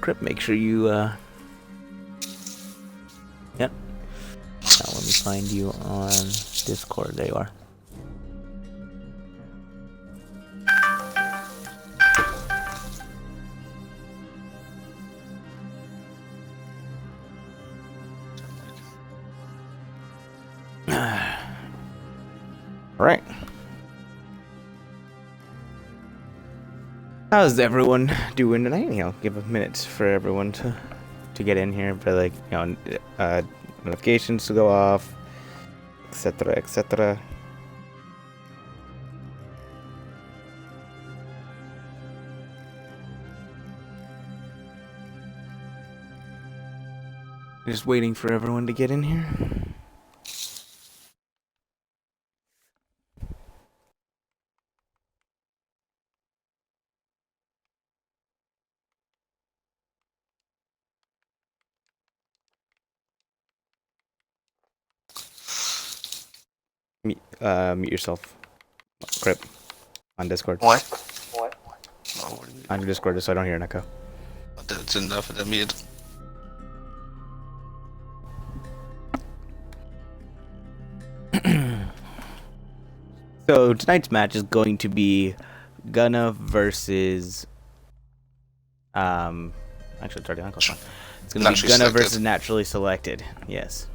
Crip, make sure you, Yep. Now let me find you on Discord. There you are. Alright. How's everyone doing tonight? Give a minute for everyone to get in here, for like, notifications to go off, etc., etc. Just waiting for everyone to get in here. Mute yourself, Crip, on Discord. What? Oh, on your Discord, just so I don't hear an echo. That's enough of the mute. So tonight's match is going to be GUNNA versus actually it's already on. It's going to be GUNNA versus Naturally Selected. Yes.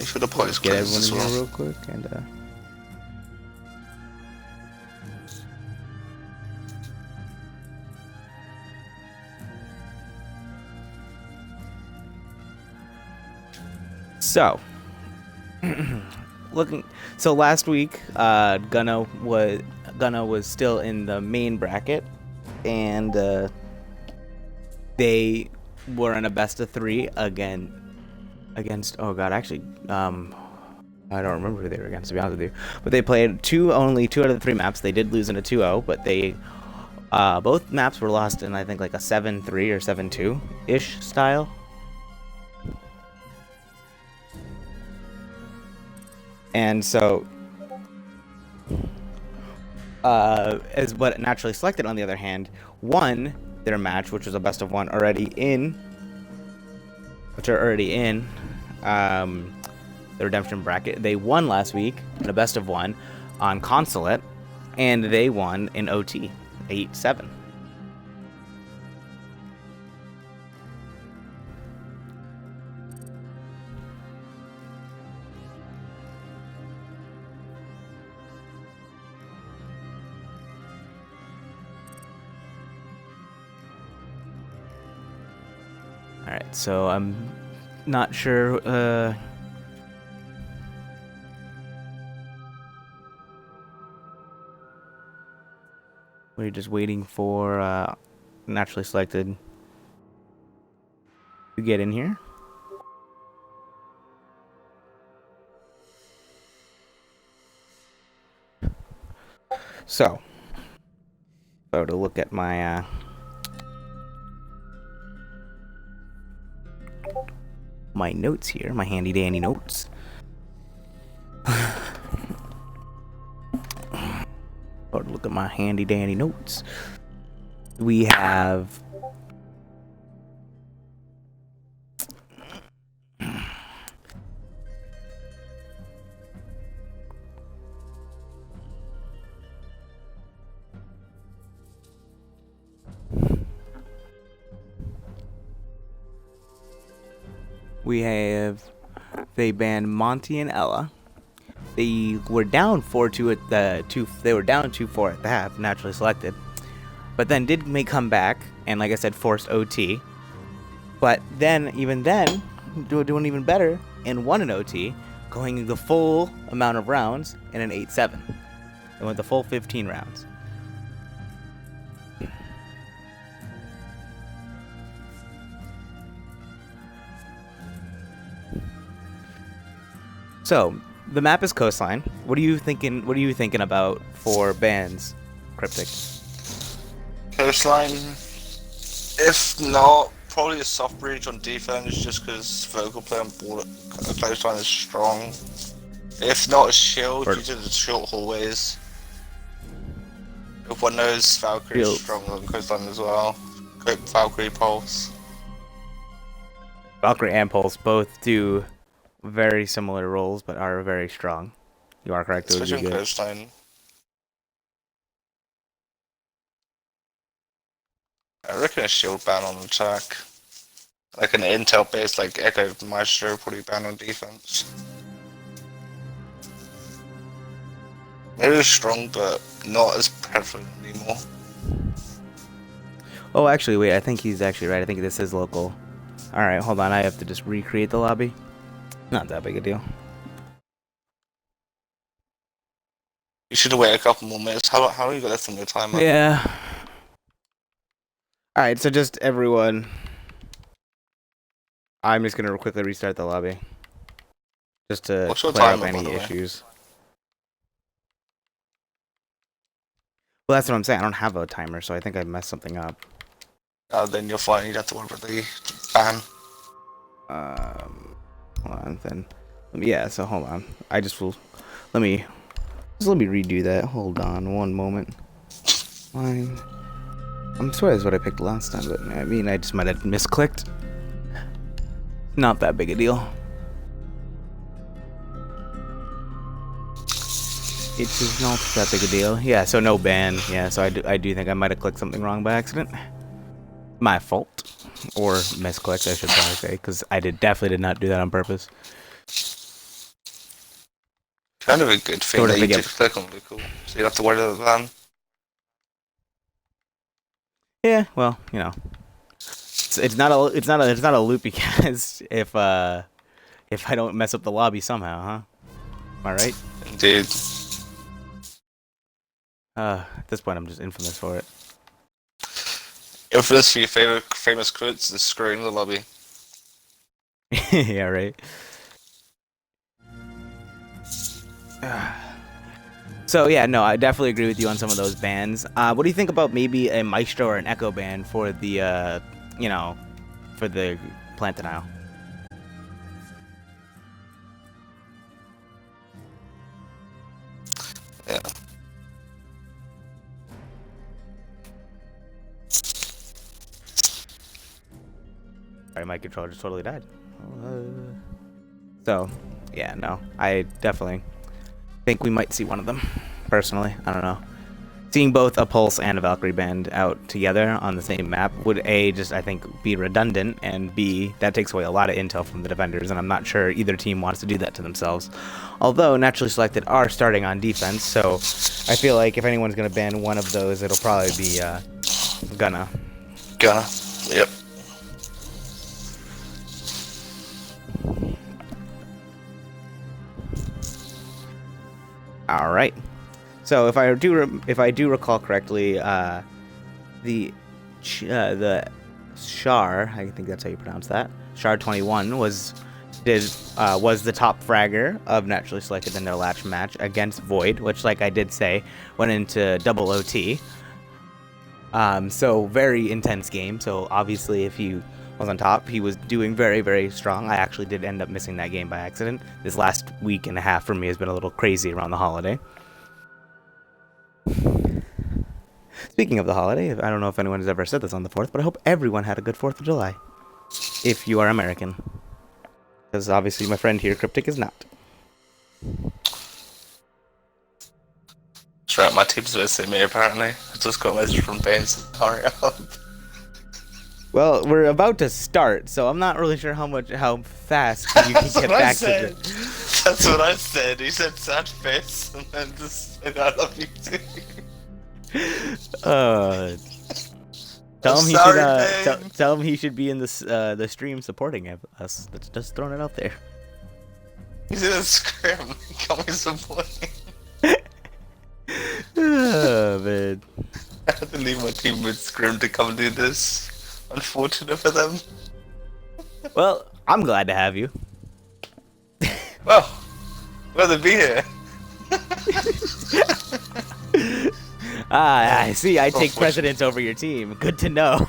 For the points, get everyone in here real quick and so so last week GUNNA was still in the main bracket, and they were in a best of 3 against I don't remember who they were against, to be honest with you, but they played only two out of the 3 maps. They did lose in a 2-0, but they both maps were lost in, I think, like a 7-3 or 7-2 ish style. And so as what Naturally Selected, on the other hand, won their match, which was a best of 1 already in the redemption bracket. They won last week in a best of 1 on Consulate, and they won in OT 8-7. Alright, so I'm not sure we're just waiting for Naturally Selected to get in here. So, if I were to look at my my notes here, my handy dandy notes. Or look at my handy dandy notes. We have they banned Monty and Ella. They were down 4-2 at the 2. They were down 2-4 at the half, Naturally Selected, but then did come back and, like I said, forced OT. But then, even then, doing even better and won an OT, going the full amount of rounds in an 8-7. They went the full 15 rounds. So The map is coastline. What are you thinking? What are you thinking about for bans, Cryptic? Coastline. If not, probably a soft breach on defense, just because vocal play on board coastline is strong. If not, a shield due to the short hallways. Everyone knows Valkyrie is strong on coastline as well. Valkyrie Pulse. Valkyrie and Pulse both do very similar roles, but are very strong. You are correct. Especially on coastline. I reckon a shield ban on attack. Like an intel based like Echo Maestro probably ban on defense. Maybe it's strong but not as prevalent anymore. Oh, actually, wait, I think he's actually right. I think this is local. Alright, hold on. I have to just recreate the lobby. Not that big a deal. You should have waited a couple more minutes. How long you got left on your timer? Yeah. Alright, so just everyone. I'm just gonna quickly restart the lobby. Just to clear up any issues. Well, that's what I'm saying. I don't have a timer, so I think I messed something up. Then you're fine. You don't have to worry about the ban. Hold on, then. Yeah, so hold on. I just will. Let me redo that. Hold on, one moment. Fine. I'm sure that's what I picked last time, but I mean, I just might have misclicked. Not that big a deal. It is not that big a deal. Yeah, so no ban. Yeah, so I do think I might have clicked something wrong by accident. My fault. Or misclicked, I should probably say, because I definitely did not do that on purpose. Kind of a good thing that you did click on Lucal, so you don't have to worry about the ban. Yeah, well, you know, it's not a loopy cast if I don't mess up the lobby somehow, huh? Am I right? Indeed. At this point, I'm just infamous for it. Infamous for your famous quotes and screwing the lobby. Yeah, right. So yeah, no, I definitely agree with you on some of those bans. What do you think about maybe a Maestro or an Echo ban for the, you know, for the plant denial? Yeah. Alright, my controller just totally died. So, yeah, no, I definitely think we might see one of them, personally. I don't know. Seeing both a Pulse and a Valkyrie band out together on the same map would A, just I think be redundant, and B, that takes away a lot of intel from the defenders, and I'm not sure either team wants to do that to themselves. Although Naturally Selected are starting on defense, so I feel like if anyone's going to ban one of those, it'll probably be GUNNA. GUNNA, yep. All right. So if I do recall correctly, the Char, I think that's how you pronounce that, Char 21 was the top fragger of Naturally Selected in their last match against Void, which, like I did say, went into double OT. So very intense game. So obviously, if he was on top, he was doing very, very strong. I actually did end up missing that game by accident. This last week and a half for me has been a little crazy around the holiday. Speaking of the holiday, I don't know if anyone has ever said this on the 4th, but I hope everyone had a good 4th of July. If you are American. Because obviously my friend here, Cryptic, is not. That's right, my team's visiting me apparently. I just got a message from Baines. Hurry up. Well, we're about to start, so I'm not really sure how fast you can get back to it. That's what I said. He said sad face, and then just said I love you too. Tell him he should be in the stream supporting us. That's just throwing it out there. He's in a scrim. Come and support him. Oh man. I had to leave my team with scrim to come do this. Unfortunate for them. Well, I'm glad to have you. Well, Rather be here. Ah, I see. I take Unfortunate. precedence over your team. Good to know.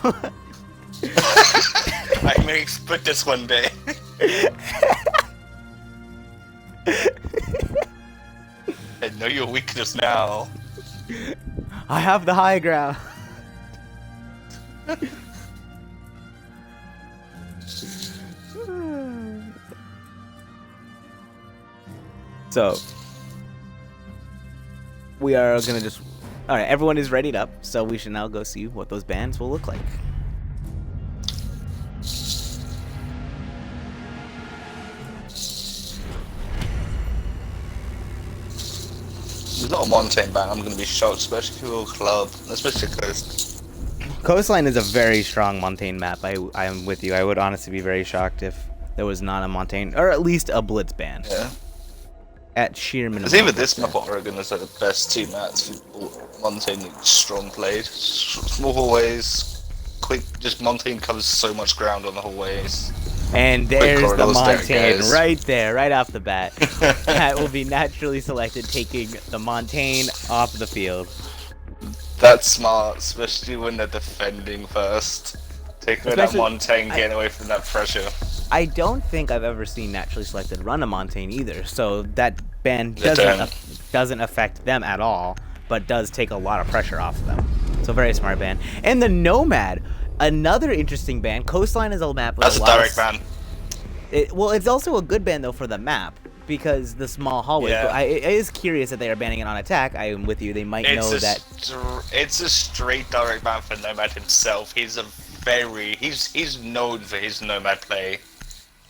I may expect this one day. I know your weakness now. I have the high ground. So, we are gonna just... Alright, everyone is readied up, so we should now go see what those bands will look like. There's not a mountain band, I'm gonna be shocked, especially if you're a club, especially Coast. Coastline is a very strong Montaigne map. I am with you. I would honestly be very shocked if there was not a Montaigne, or at least a Blitz band. Yeah. At sheer minimum. Because even this map, Oregon is like the best team mats for Montaigne strong played. Small hallways, quick, just Montaigne covers so much ground on the hallways. And there's the Montaigne guys. right there, right off the bat. That will be naturally selected, taking the Montaigne off the field. That's smart, especially when they're defending first. Taking away that Montaigne, getting away from that pressure. I don't think I've ever seen naturally selected run a Montaigne either, so that ban doesn't affect them at all, but does take a lot of pressure off of them. So very smart ban. And the Nomad, another interesting ban. Coastline is a map with That's a direct ban. Well, it's also a good ban though for the map because the small hallways. Yeah. But it is curious that they are banning it on attack. I am with you. They might know that. It's a straight direct ban for Nomad himself. He's known for his Nomad play.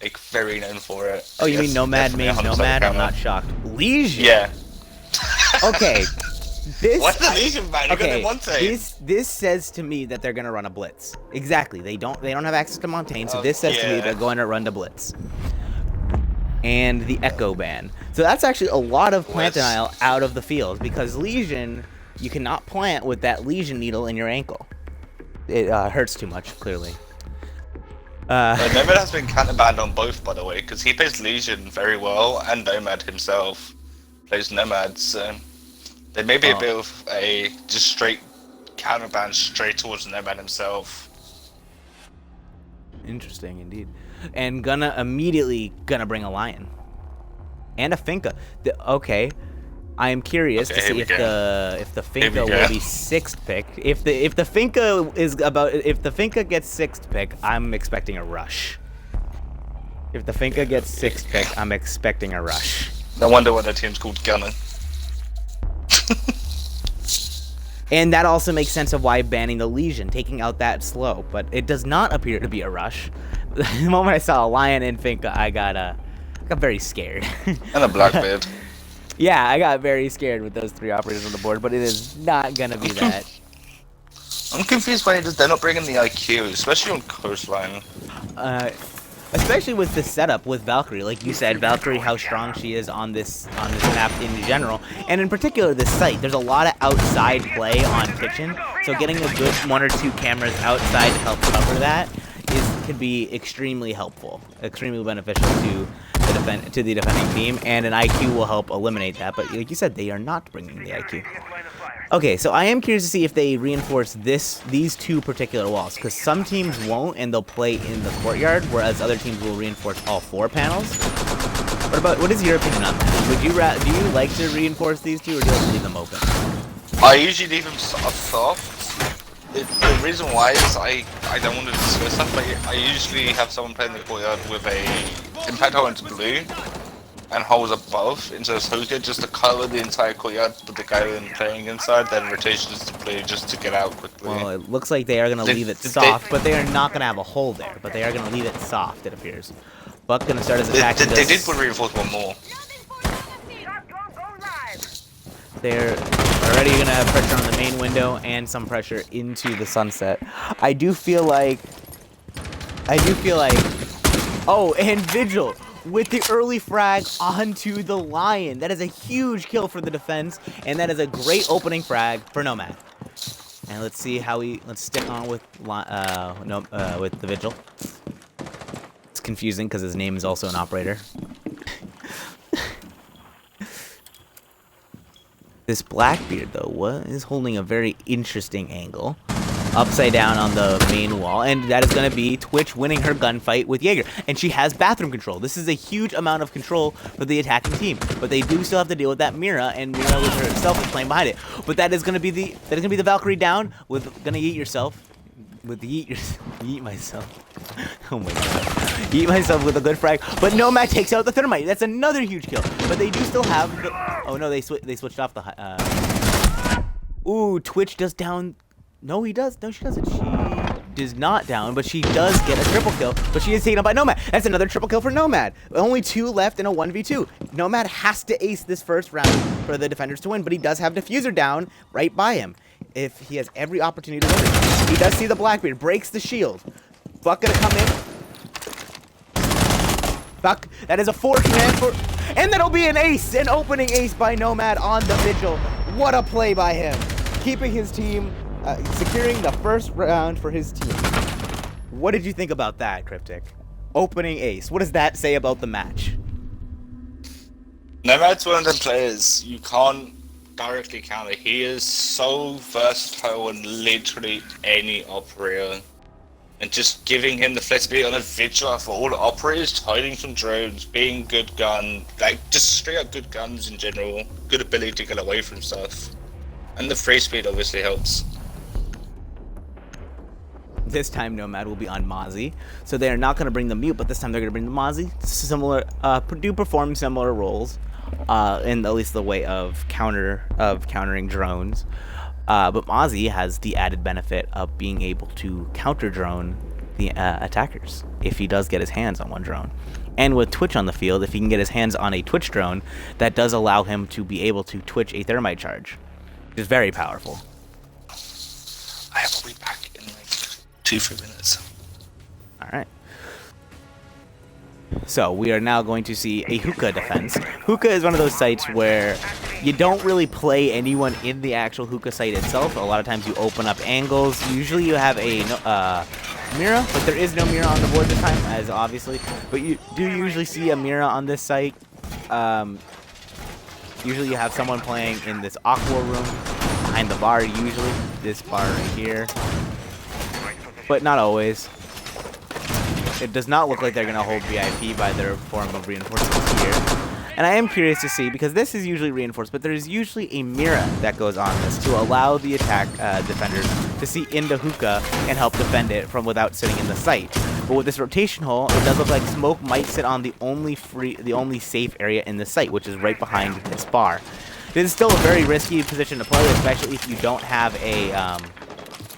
Like, very known for it. Oh, you mean Nomad means Nomad? I'm not shocked. Legion? Yeah. Okay. What's the Legion ban? Okay, this says to me that they're gonna run a blitz. Exactly. They don't have access to Montaigne, so this says to me they're going to run the blitz. And the Echo ban. So that's actually a lot of plant denial out of the field because Legion, you cannot plant with that Legion needle in your ankle. It hurts too much, clearly. Nomad has been counter-banned on both, by the way, because he plays Legion very well, and Nomad himself plays Nomad, so there may be a bit of a just straight counter-ban straight towards Nomad himself. Interesting, indeed. And GUNNA immediately gonna bring a Lion. And a Finka. Okay. I am curious to see if the Finka will be 6th pick. If the Finka gets 6th pick, I'm expecting a rush. If the Finka gets 6th pick, I'm expecting a rush. No wonder why their team's called GUNNA. And that also makes sense of why banning the Legion, taking out that slow, but it does not appear to be a rush. The moment I saw a Lion and Finka, I got very scared. And a Blackbeard. Yeah, I got very scared with those 3 operators on the board, but it is not gonna be that. I'm confused why they're not bringing the IQ, especially on Coastline. Especially with this setup with Valkyrie, like you said, Valkyrie, how strong she is on this map in general, and in particular this site. There's a lot of outside play on Kitchen, so getting a good 1 or 2 cameras outside to help cover that could be extremely helpful, extremely beneficial to the defending team, and an IQ will help eliminate that. But like you said, they are not bringing the IQ. Okay, so I am curious to see if they reinforce these 2 particular walls, because some teams won't and they'll play in the courtyard, whereas other teams will reinforce all 4 panels. What is your opinion on that? Do you like to reinforce these 2, or do you like to leave them open? I usually leave them soft. The reason why is I don't want to discuss stuff, but I usually have someone playing the courtyard with a impact hole into blue and holes above into a hooker just to cover the entire courtyard, but the guy then playing inside then rotations to blue just to get out quickly. Well, it looks like they are going to leave it soft, but they are not going to have a hole there, but they are going to leave it soft, it appears. Buck going to start his attack. They did put reinforcement more. They're already going to have pressure on the main window and some pressure into the sunset. I do feel like... Oh, and Vigil with the early frag onto the Lion. That is a huge kill for the defense, and that is a great opening frag for Nomad. And let's see how let's stick on with with the Vigil. It's confusing because his name is also an operator. This Blackbeard, though, is holding a very interesting angle. Upside down on the main wall, and that is going to be Twitch winning her gunfight with Jaeger. And she has bathroom control. This is a huge amount of control for the attacking team, but they do still have to deal with that Mira, and Mira with herself is playing behind it. But that is going to be the Valkyrie down with gonna yeet yourself. With yeet myself. Oh my god. Yeet myself with a good frag. But Nomad takes out the thermite. That's another huge kill. But they do still have the, oh no, they switched off the ooh, Twitch does down. No, he does. No, she doesn't. She does not down, but she does get a triple kill. But she is taken out by Nomad. That's another triple kill for Nomad. Only 2 left in a 1v2. Nomad has to ace this first round for the defenders to win, but he does have Diffuser down right by him. If he has every opportunity to win it. He does see the Blackbeard, breaks the shield. Buck gonna come in. Buck, that is a 4-man for, and that'll be an ace, an opening ace by Nomad on the Vigil. What a play by him, keeping his team, securing the first round for his team. What did you think about that, Cryptic? Opening ace. What does that say about the match? Nomad's one of them players you can't directly counter. He is so versatile on literally any operator. And just giving him the flexibility on a Vigil for all the operators, hiding from drones, being good gun, like just straight up good guns in general, good ability to get away from stuff. And the free speed obviously helps. This time Nomad will be on Mozzie, so they are not going to bring the mute, but this time they're going to bring the Mozzie. Similar, do perform similar roles, in at least the way of countering drones. But Mozzie has the added benefit of being able to counter drone the attackers if he does get his hands on one drone. And with Twitch on the field, if he can get his hands on a Twitch drone, that does allow him to be able to Twitch a thermite charge, which is very powerful. I will be back in like 2-3 minutes. All right. So we are now going to see a hookah defense. Hookah is one of those sites where you don't really play anyone in the actual hookah site itself. A lot of times you open up angles. Usually you have a Mira, but there is no Mira on the board this time, as obviously. But you do usually see a Mira on this site. Usually you have someone playing in this aqua room behind the bar, usually. This bar right here. But not always. It does not look like they're going to hold VIP by their form of reinforcements here. And I am curious to see, because this is usually reinforced, but there is usually a Mira that goes on this to allow the attack defenders to see into hookah and help defend it from without sitting in the site. But with this rotation hole, it does look like smoke might sit on the only safe area in the site, which is right behind this bar. This is still a very risky position to play, especially if you don't have a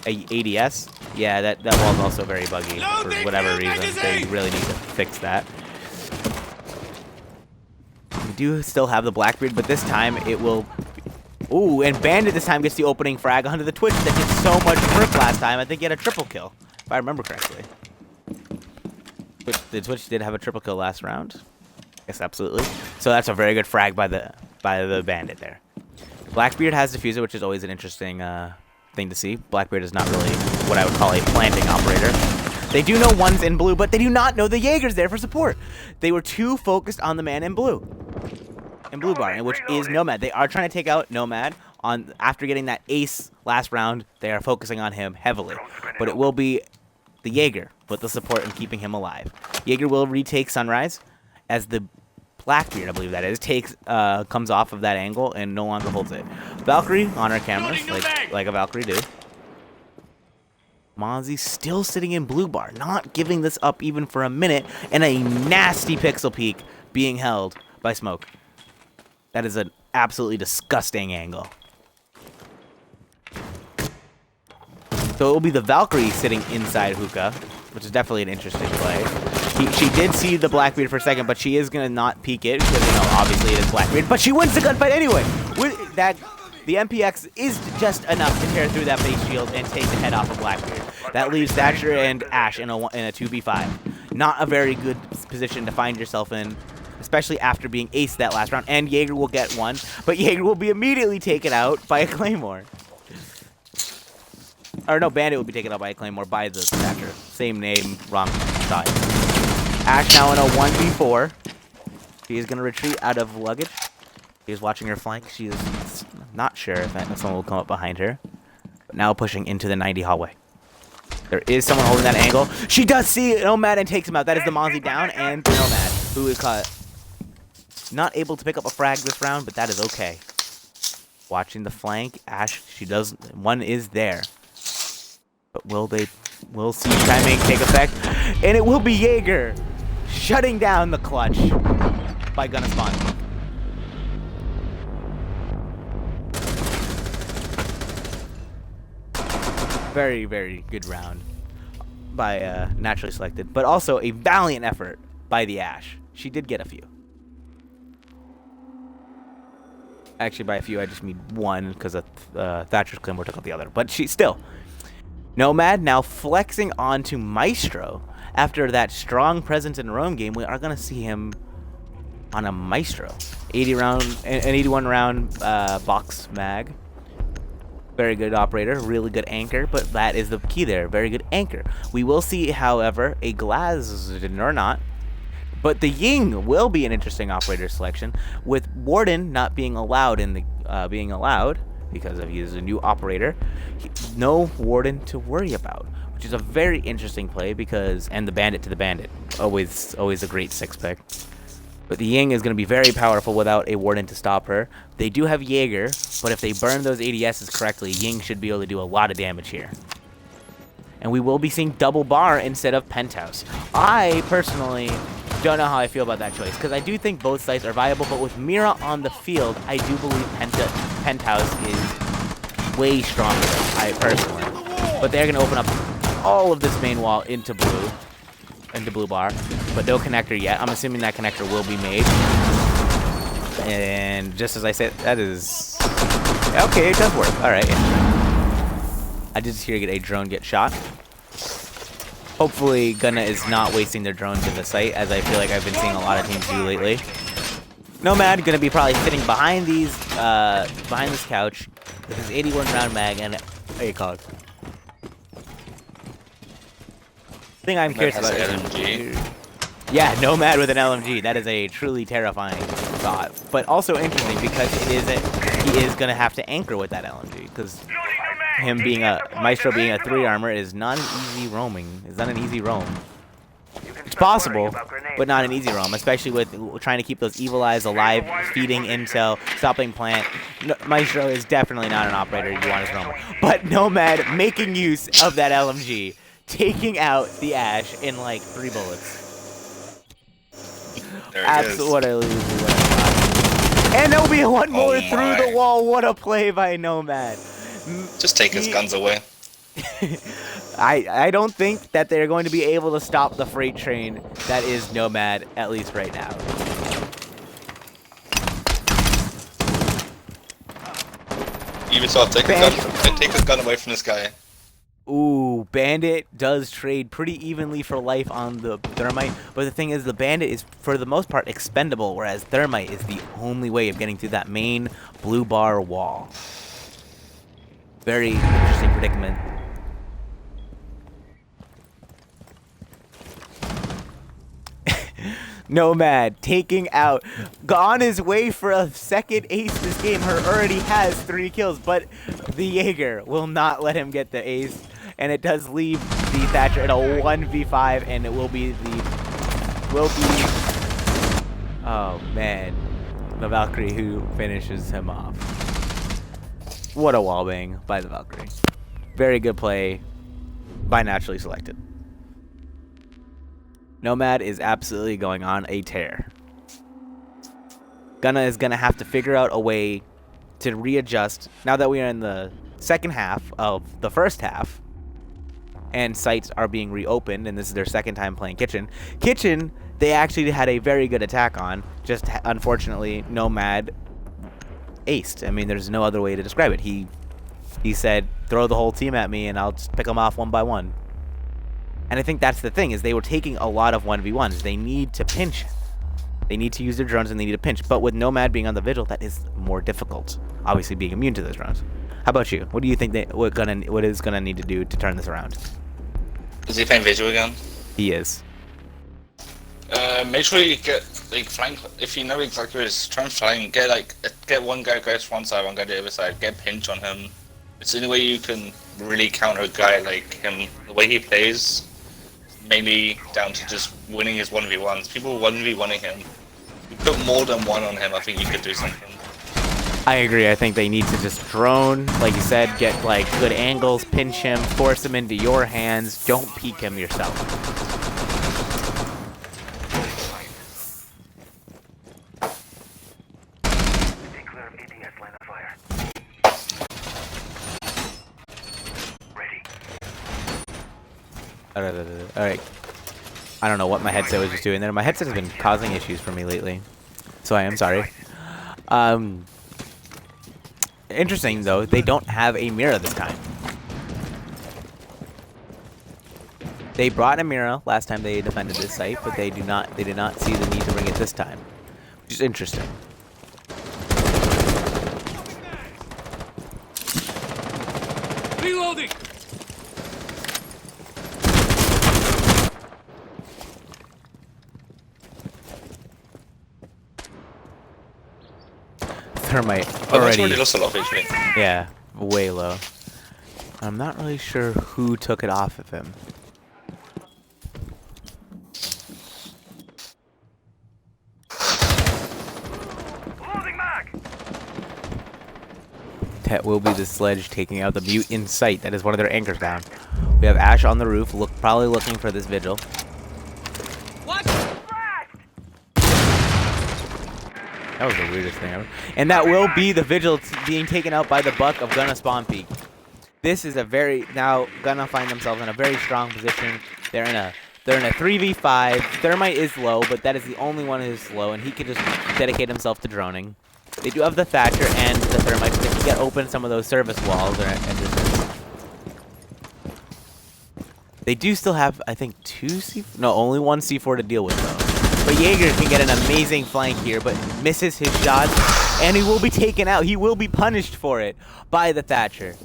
ADS. Yeah, that wall's also very buggy for whatever reason. They really need to fix that. We do still have the Blackbeard, but this time it will... Ooh, and Bandit this time gets the opening frag onto the Twitch that did so much work last time. I think he had a triple kill, if I remember correctly. The Twitch did have a triple kill last round. Yes, absolutely. So that's a very good frag by the Bandit there. Blackbeard has Diffuser, which is always an interesting thing to see. Blackbeard is not really what I would call a planting operator. They do know one's in blue, but they do not know the Jaeger's there for support. They were too focused on the man in blue. In blue bar, which is Nomad. They are trying to take out Nomad after getting that ace last round. They are focusing on him heavily. But it will be the Jaeger with the support and keeping him alive. Jaeger will retake Sunrise as the Blackbeard, I believe that is, comes off of that angle and no longer holds it. Valkyrie on our cameras, like a Valkyrie do. Mozzie still sitting in blue bar, not giving this up even for a minute, and a nasty pixel peek being held by Smoke. That is an absolutely disgusting angle. So it will be the Valkyrie sitting inside hookah, which is definitely an interesting play. She did see the Blackbeard for a second, but she is going to not peek it because, you know, obviously it is Blackbeard. But she wins the gunfight anyway. With that, the MPX is just enough to tear through that base shield and take the head off of Blackbeard. That leaves Thatcher and Ash in a 2v5. Not a very good position to find yourself in, especially after being aced that last round. And Jaeger will get one, but Jaeger will be immediately taken out by a Claymore. Or no, Bandit will be taken out by a Claymore by the Thatcher. Same name, wrong side. Ash now in a 1v4. He is going to retreat out of luggage. She's watching her flank. She is not sure if someone will come up behind her. But now pushing into the 90 hallway. There is someone holding that angle. She does see Nomad and takes him out. That is the Monzi down and Nomad, who is caught. Not able to pick up a frag this round, but that is okay. Watching the flank. Ash, she does. One is there. But we'll see timing take effect. And it will be Jaeger shutting down the clutch by Gunna Spawn. Very, very good round by Naturally Selected, but also a valiant effort by the Ash. She did get a few. Actually, by a few, I just mean one because Thatcher's Claymore took out the other. But she still. Nomad now flexing onto Maestro. After that strong presence in Rome game, we are going to see him on a Maestro. An 81 round box mag. Very good operator, really good anchor, but that is the key there. Very good anchor. We will see, however, a Glaz or not. But the Ying will be an interesting operator selection, with Warden not being allowed because he is a new operator. No Warden to worry about, which is a very interesting play and the Bandit to the Bandit, always a great 6-pick. But the Ying is going to be very powerful without a Warden to stop her. They do have Jaeger, but if they burn those ADSs correctly, Ying should be able to do a lot of damage here. And we will be seeing double bar instead of Penthouse. I personally don't know how I feel about that choice, because I do think both sites are viable, but with Mira on the field, I do believe Penthouse is way stronger, I personally. But they're going to open up all of this main wall into blue bar, but no connector yet. I'm assuming that connector will be made. And just as I said, that is... Okay, it does work. Alright. I did just hear a drone get shot. Hopefully Gunna is not wasting their drones in the site, as I feel like I've been seeing a lot of teams do lately. Nomad gonna be probably sitting behind behind this couch with his 81 round mag and ACOG. Thing I'm curious about is yeah, Nomad with an LMG. That is a truly terrifying thought, but also interesting because he is gonna have to anchor with that LMG, because him being Maestro being a 3 armor is not an easy roaming. It's not an easy roam. It's possible, but not an easy roam, especially with trying to keep those evil eyes alive, feeding intel, stopping plant. Maestro is definitely not an operator you want as roamer, but Nomad making use of that LMG, taking out the Ash in like 3 bullets. Absolutely. And there'll be one more through the wall. What a play by Nomad. Just take his guns away. I don't think that they're going to be able to stop the freight train that is Nomad, at least right now. Even so, take his gun away from this guy. Ooh, Bandit does trade pretty evenly for life on the Thermite, but the thing is, the Bandit is, for the most part, expendable, whereas Thermite is the only way of getting through that main blue bar wall. Very interesting predicament. Nomad taking out, on his way for a second ace this game. Her already has 3 kills, but the Jaeger will not let him get the ace, and it does leave the Thatcher in a 1v5, and it will be oh man, the Valkyrie who finishes him off. What a wallbang by the Valkyrie. Very good play by Naturally Selected. Nomad is absolutely going on a tear. Gunna is going to have to figure out a way to readjust now that we are in the second half of the first half and sites are being reopened, and this is their second time playing Kitchen. Kitchen, they actually had a very good attack on, just unfortunately Nomad aced. I mean, there's no other way to describe it. He said, throw the whole team at me and I'll just pick them off one by one. And I think that's the thing, is they were taking a lot of 1v1s. They need to pinch. They need to use their drones and they need to pinch. But with Nomad being on the Vigil, that is more difficult. Obviously being immune to those drones. How about you? What do you think what is Gunna need to do to turn this around? Is he playing Vigil again? He is. Make sure you get like flank. If you know exactly where his turn flying, get like get one guy goes one side, one guy the other side, get pinch on him. It's the only way you can really counter a guy like him. The way he plays, mainly down to just winning his 1v1s. People 1v1ing him. You put more than one on him, I think you could do something. I agree. I think they need to just drone, like you said, get like good angles, pinch him, force him into your hands. Don't peek him yourself. Alright. I don't know what my headset was just doing there. My headset has been causing issues for me lately. So I am sorry. Interesting though, they don't have a mirror this time. They brought a mirror last time they defended this site, but they did not see the need to bring it this time. Which is interesting. Reloading. Thermite Already already. lost a lot of HP. Yeah, way low. I'm not really sure who took it off of him. That will be the sledge taking out the mute in sight. That is one of their anchors down. We have Ash on the roof, probably looking for this vigil. What? That was the weirdest thing ever. And that will be the vigil being taken out by the buck of Gunna spawn peak. This is a very now Gunna find themselves in a very strong position. They're in a 3v5. Thermite is low, but that is the only one who is low, and he can just dedicate himself to droning. They do have the Thatcher and the Thermite, so they can get open some of those service walls. They do still have, I think, only one C4 to deal with, though. But Jaeger can get an amazing flank here, but misses his shot, and he will be taken out. He will be punished for it by the Thatcher.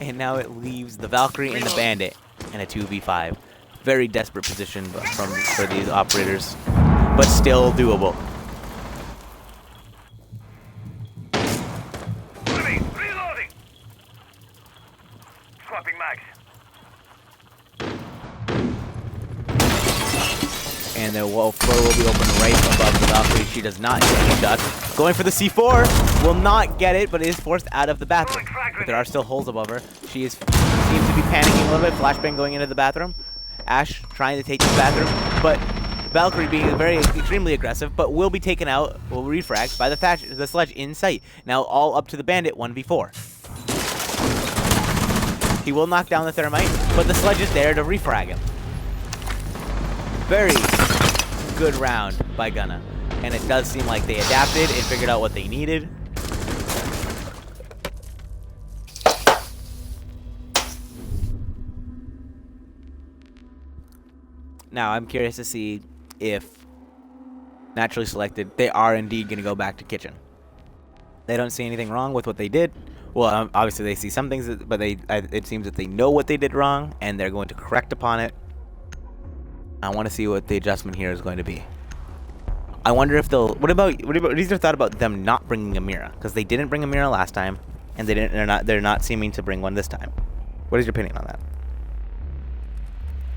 And now it leaves the Valkyrie and the Bandit in a 2v5. Very desperate position for these operators, but still doable. Reloading. Swapping mags. And the floor will be open right above the Valkyrie. She does not get any shots. Going for the C4. Will not get it, but is forced out of the bathroom. But there are still holes above her. She seems to be panicking a little bit. Flashbang going into the bathroom. Ash trying to take the bathroom. But Valkyrie being extremely aggressive, but will be taken out, will refrag by the sledge in sight. Now all up to the Bandit 1v4. He will knock down the Thermite, but the sledge is there to refrag him. Very good round by Gunna. And it does seem like they adapted and figured out what they needed. Now, I'm curious to see if naturally selected, they are indeed going to go back to kitchen. They don't see anything wrong with what they did. Well, obviously they see some things, but it seems that they know what they did wrong, and they're going to correct upon it. I want to see what the adjustment here is going to be. I wonder if they'll. What is your thought about them not bringing a mirror? Because they didn't bring a mirror last time, and they're not seeming to bring one this time. What is your opinion on that?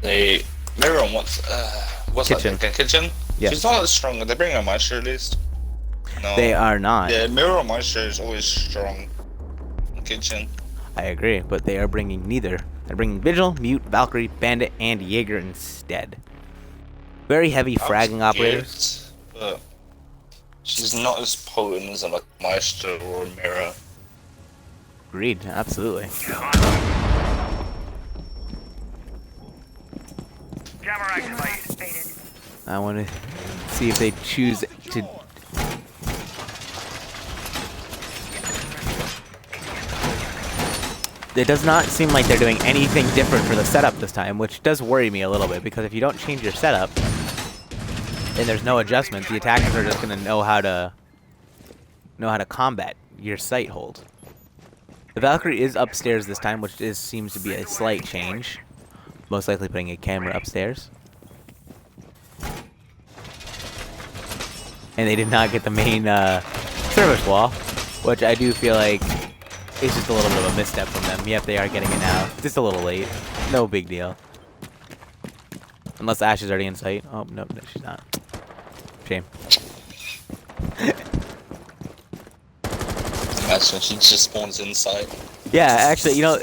They mirror on what's kitchen. That? Kitchen. Yeah. She's not as strong. They bring on Meister at least. No. They are not. Yeah, mirror on Meister is always strong. In kitchen. I agree, but they are bringing neither. They're bringing Vigil, Mute, Valkyrie, Bandit, and Jaeger instead. Very heavy fragging operators. But she's not as potent as a Meister or a Mirror. Agreed, absolutely. Jammer activated. I want to see if they choose to. It does not seem like they're doing anything different for the setup this time, which does worry me a little bit, because if you don't change your setup and there's no adjustment, the attackers are just going to know how to combat your sight hold. The Valkyrie is upstairs this time, which seems to be a slight change. Most likely putting a camera upstairs. and they did not get the main service wall, which I do feel like is just a little bit of a misstep from them. Yep, they are getting it now. Just a little late. No big deal. Unless Ash is already in sight. Oh, no, she's not. Shame. Imagine she just spawns inside. Yeah, actually, you know,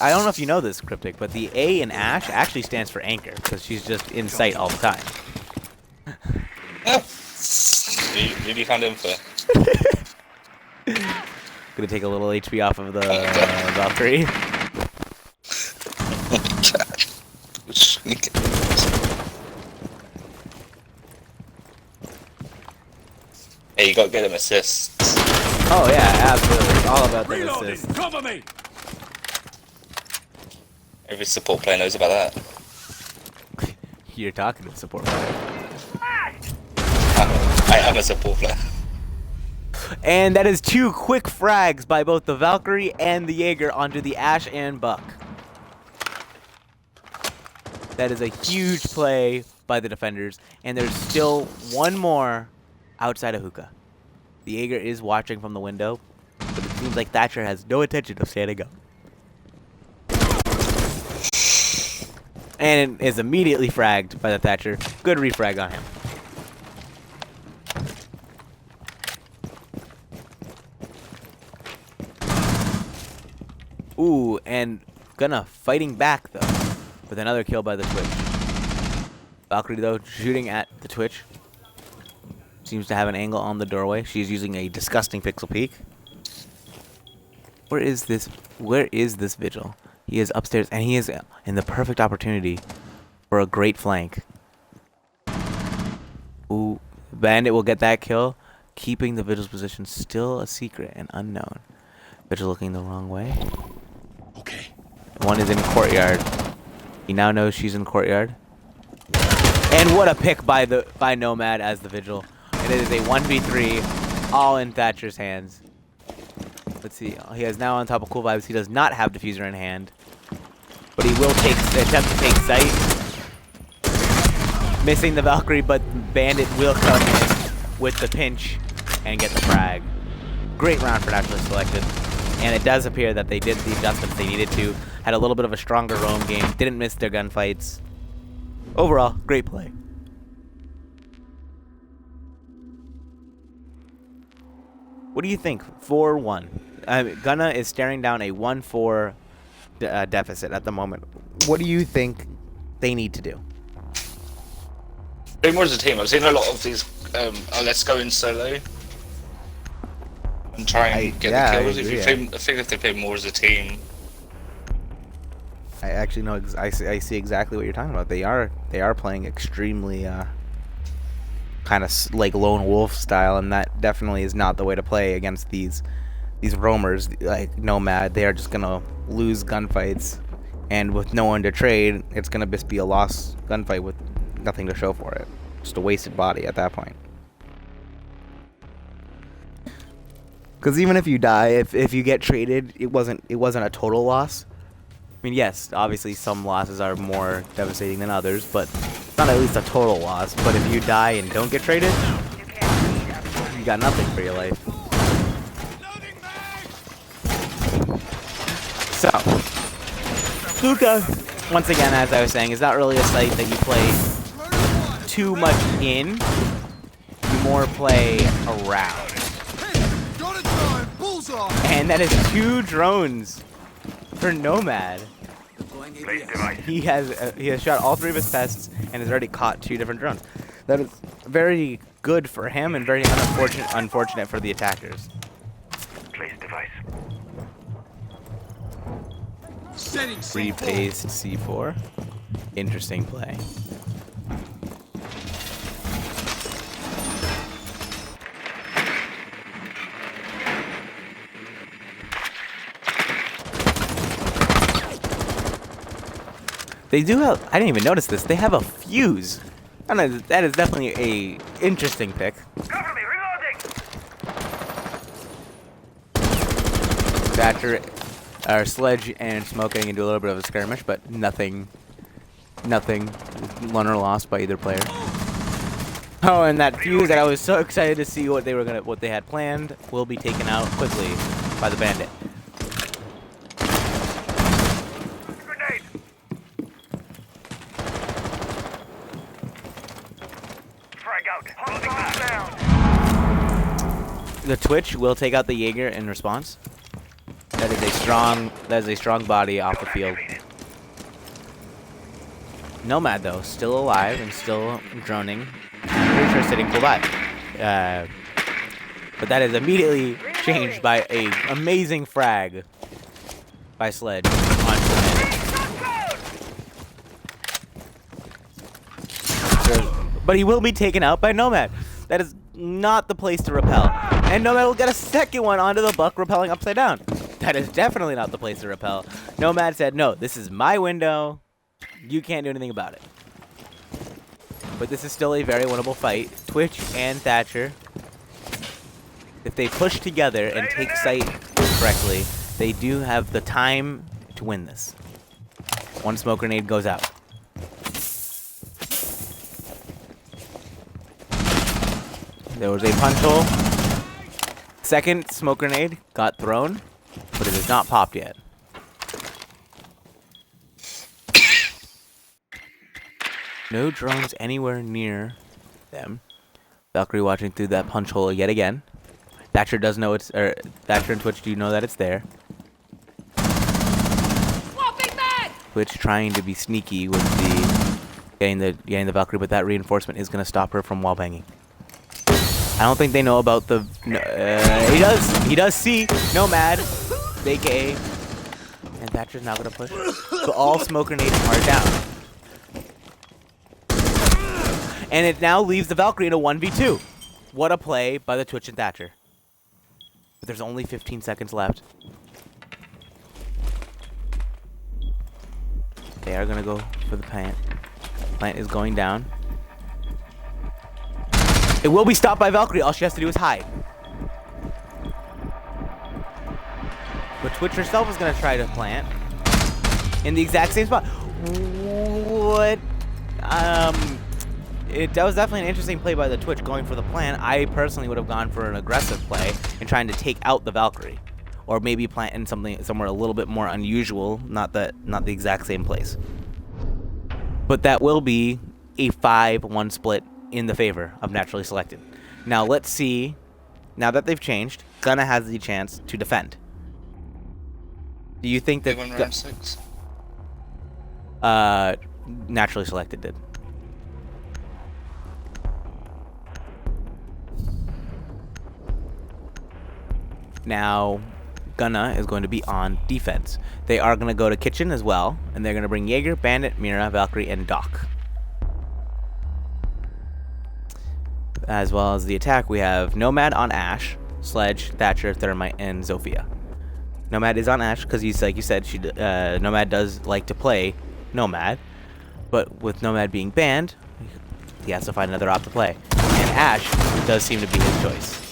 I don't know if you know this, Cryptic, but the A in Ash actually stands for anchor, because she's just in sight all the time. Really found info. Gonna take a little HP off of the Valkyrie. Hey, you gotta get them assists. Oh yeah, absolutely. All about the assists. Cover me! Every support player knows about that. You're talking to the support player. I am a support player. And that is 2 quick frags by both the Valkyrie and the Jaeger onto the Ash and Buck. That is a huge play by the defenders, and there's still one more outside of hookah. The Jaeger is watching from the window, but it seems like Thatcher has no intention of standing up. And is immediately fragged by the Thatcher. Good refrag on him. Ooh, and Gunna fighting back though, with another kill by the Twitch. Valkyrie though shooting at the Twitch. Seems to have an angle on the doorway. She's using a disgusting pixel peek. Where is this Vigil? He is upstairs, and he is in the perfect opportunity for a great flank. Ooh, Bandit will get that kill, keeping the Vigil's position still a secret and unknown. Vigil looking the wrong way. Okay. One is in courtyard. He now knows she's in courtyard. And what a pick by Nomad as the Vigil. And it is a 1v3, all in Thatcher's hands. Let's see. He is now on top of Cool Vibes. He does not have Diffuser in hand, but he will attempt to take sight. Missing the Valkyrie, but Bandit will come in with the pinch and get the frag. Great round for Naturally Selected. And it does appear that they did the adjustments they needed to. Had a little bit of a stronger roam game. Didn't miss their gunfights. Overall, great play. What do you think? 4-1. Gunna is staring down a 1-4 deficit at the moment. What do you think they need to do? Play more as a team. I've seen a lot of these. Let's go in solo and try and get the kills. I think if they play more as a team. I actually know. I see exactly what you're talking about. They are playing extremely kind of like lone wolf style, and that definitely is not the way to play against these roamers like Nomad. They are just gonna lose gunfights, and with no one to trade, it's gonna just be a lost gunfight with nothing to show for it. Just a wasted body at that point. Because even if you die, if you get traded, it wasn't a total loss. I mean, yes, obviously some losses are more devastating than others, but it's not at least a total loss. But if you die and don't get traded, you got nothing for your life. So, Luka, once again, as I was saying, is not really a site that you play too much in. You more play around. And that is 2 drones for Nomad. He has shot all 3 of his tests and has already caught 2 different drones. That is very good for him and very unfortunate for the attackers. Place device. Free-paced C4. Interesting play. They do have, I didn't even notice this, they have a fuse. I don't know, that is definitely a interesting pick. Cover me, reloading! Thatcher, Sledge and Smoke getting into a little bit of a skirmish, but nothing won or lost by either player. Oh, and that fuse that I was so excited to see what they had planned will be taken out quickly by the bandit. Grenade. Frag out. Moving back down. The Twitch will take out the Jaeger in response. That is a strong body off the field. Nomad though, still alive and still droning. Pretty sure sitting full by. But that is immediately changed by a amazing frag by Sledge on but he will be taken out by Nomad. That is not the place to repel. And Nomad will get a second one onto the buck, repelling upside down. That is definitely not the place to repel. Nomad said, no, this is my window. You can't do anything about it. But this is still a very winnable fight. Twitch and Thatcher, if they push together and take site correctly, they do have the time to win this. One smoke grenade goes out. There was a punch hole. Second smoke grenade got thrown, but it has not popped yet. No drones anywhere near them. Valkyrie watching through that punch hole yet again. Thatcher does know it's, or Thatcher and Twitch do know that it's there. Twitch trying to be sneaky with the getting the Valkyrie, but that reinforcement is going to stop her from wall banging. I don't think they know about the. He does see Nomad, aka, and Thatcher's now going to push. So all smoke grenades are down. And it now leaves the Valkyrie in a 1v2. What a play by the Twitch and Thatcher. But there's only 15 seconds left. They are going to go for the plant. Plant is going down. It will be stopped by Valkyrie. All she has to do is hide. But Twitch herself is going to try to plant. In the exact same spot. What? That was definitely an interesting play by the Twitch going for the plant. I personally would have gone for an aggressive play and trying to take out the Valkyrie, or maybe plant in somewhere a little bit more unusual, not the exact same place. But that will be a 5-1 split in the favor of Naturally Selected. Now let's see. Now that they've changed, Gunna has the chance to defend. Do you think that? They won round 6. Naturally Selected did. Now, Gunna is going to be on defense. They are going to go to kitchen as well, and they're going to bring Jaeger, Bandit, Mira, Valkyrie, and Doc. As well as the attack, we have Nomad on Ashe, Sledge, Thatcher, Thermite, and Zofia. Nomad is on Ashe because he's, like you said, Nomad does like to play Nomad, but with Nomad being banned, he has to find another op to play. And Ashe does seem to be his choice.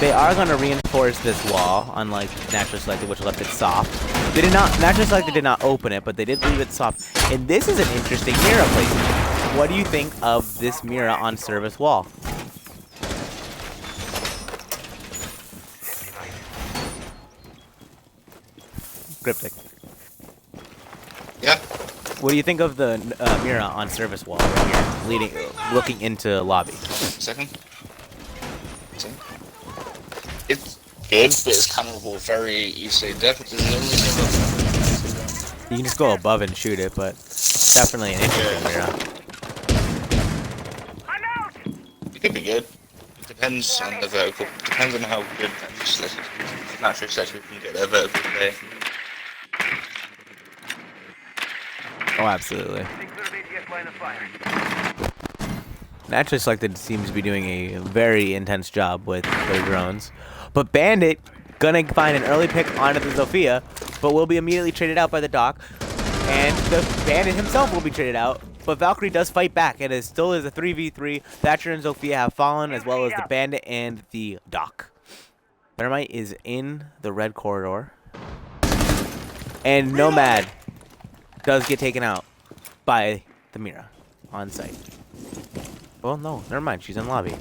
They are going to reinforce this wall, unlike Naturally Selected, which left it soft. They did not. Naturally Selected did not open it, but they did leave it soft. And this is an interesting Mira placement. What do you think of this Mira on service wall? Cryptic. Yeah. What do you think of the Mira on service wall right here, looking into lobby? Second. It's good, but it's kind of very easily definitely. You can just go above and shoot it, but definitely an interesting Mira. I'm out. It could be good. It depends on the vertical. Depends on how good Naturally Selected can get their vertical play. Oh, absolutely. Naturally Selected seems to be doing a very intense job with their drones. But Bandit gonna find an early pick onto the Zofia, but will be immediately traded out by the Doc. And the Bandit himself will be traded out. But Valkyrie does fight back, and it still is a 3v3. Thatcher and Zofia have fallen, as well as the Bandit and the Doc. Thermite is in the red corridor. And Nomad does get taken out by the Mira on site. Well, no, never mind. She's in lobby.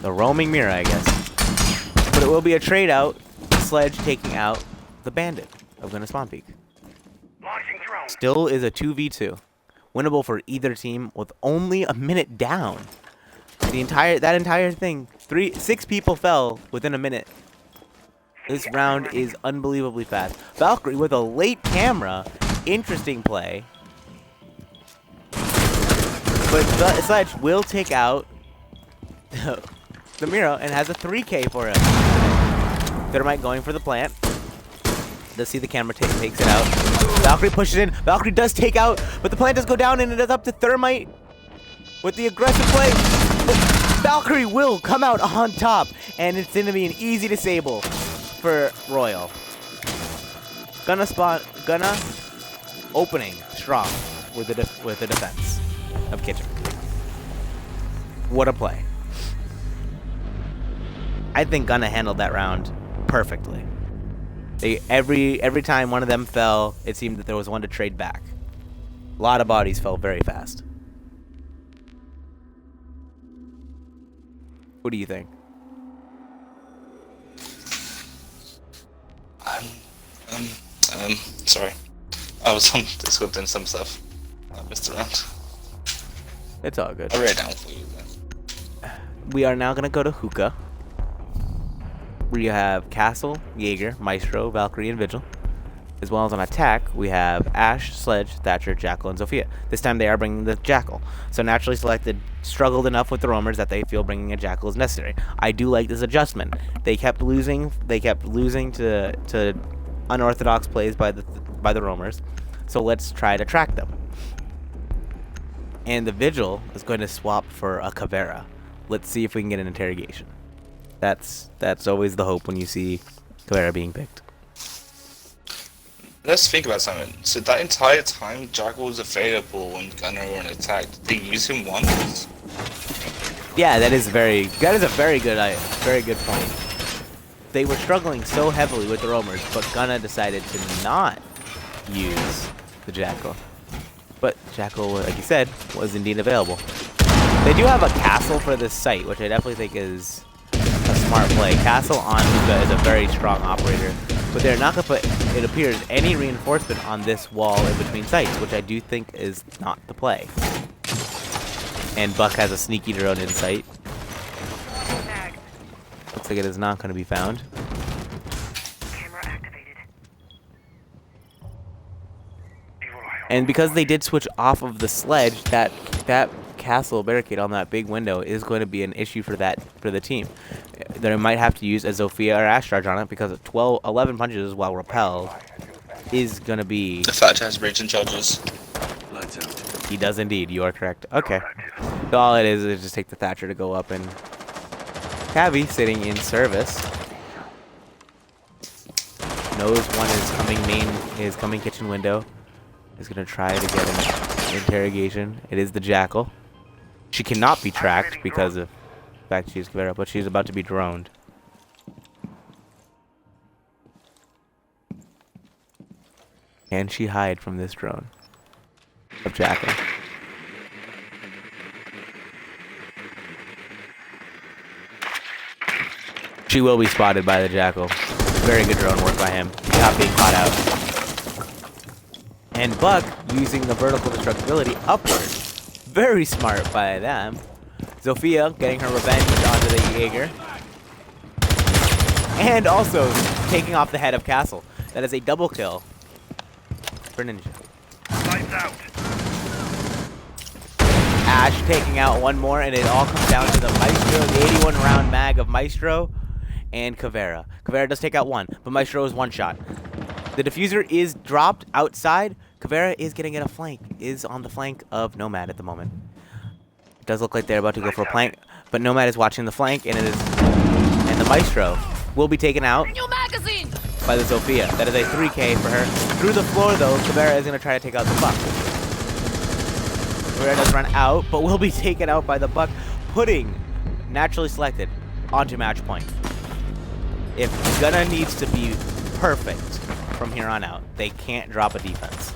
The roaming Mira, I guess. But it will be a trade out. Sledge taking out the Bandit of Gunna Spawn Peak. Launching drone. Still is a 2v2. Winnable for either team with only a minute down. That entire thing, 6 people fell within a minute. This round is unbelievably fast. Valkyrie with a late camera. Interesting play. But Sledge will take out the Mira and has a 3K for him. Thermite going for the plant. Does see the camera takes it out. Valkyrie pushes in. Valkyrie does take out, but the plant does go down, and it is up to Thermite with the aggressive play. But Valkyrie will come out on top, and it's going to be an easy disable for Royal. Gunna opening strong with the defense of Kitchen. What a play. I think Gunna handled that round perfectly. Every time one of them fell, it seemed that there was one to trade back. A lot of bodies fell very fast. What do you think? Sorry. I was on Discord doing some stuff. I missed a round. It's all good. I wrote it down for you then. We are now going to go to Hookah. We have Castle, Jaeger, Maestro, Valkyrie, and Vigil. As well as on attack, we have Ashe, Sledge, Thatcher, Jackal, and Zofia. This time they are bringing the Jackal. So Naturally Selected struggled enough with the roamers that they feel bringing a Jackal is necessary. I do like this adjustment. They kept losing to unorthodox plays by the roamers. So let's try to track them. And the Vigil is going to swap for a Caveira. Let's see if we can get an interrogation. That's always the hope when you see Caveira being picked. Let's think about something. So that entire time, Jackal was available when Gunna were in attack. Did they use him once? Yeah, that is a very good point. They were struggling so heavily with the roamers, but Gunna decided to not use the Jackal. But Jackal, like you said, was indeed available. They do have a castle for this site, which I definitely think is a smart play. Castle on Hookah is a very strong operator, but they're not going to put, it appears, any reinforcement on this wall in between sites, which I do think is not the play. And Buck has a sneaky drone in sight. Looks like it is not going to be found. Camera activated. And because they did switch off of the Sledge, that castle barricade on that big window is going to be an issue for the team. They might have to use a Zofia or Ashe charge on it because 11 punches while repelled is going to be... The fact has raging charges. He does indeed. You are correct. Okay. So all it is just take the Thatcher to go up, and Cabby sitting in service knows one is coming kitchen window. Is going to try to get an interrogation. It is the Jackal. She cannot be tracked because of the fact she's Caveira, but she's about to be droned. Can she hide from this drone of Jackal? She will be spotted by the Jackal. Very good drone work by him. Not being caught out. And Buck using the vertical destructibility upward. Very smart by them. Zofia getting her revenge onto the Jaeger. And also taking off the head of Castle. That is a double kill for Ninja. Lights out. Ashe taking out one more, and it all comes down to the Maestro, the 81 round mag of Maestro and Caveira. Caveira does take out one, but Maestro is one shot. The diffuser is dropped outside. Caveira is getting at a flank, is on the flank of Nomad at the moment. It does look like they're about to go for a plank, but Nomad is watching the flank, and the Maestro will be taken out by the Zofia. That is a 3K for her. Through the floor, though, Caveira is going to try to take out the Buck. Caveira does run out, but will be taken out by the Buck, putting Naturally Selected onto match point. If Gunna needs to be perfect from here on out. They can't drop a defense.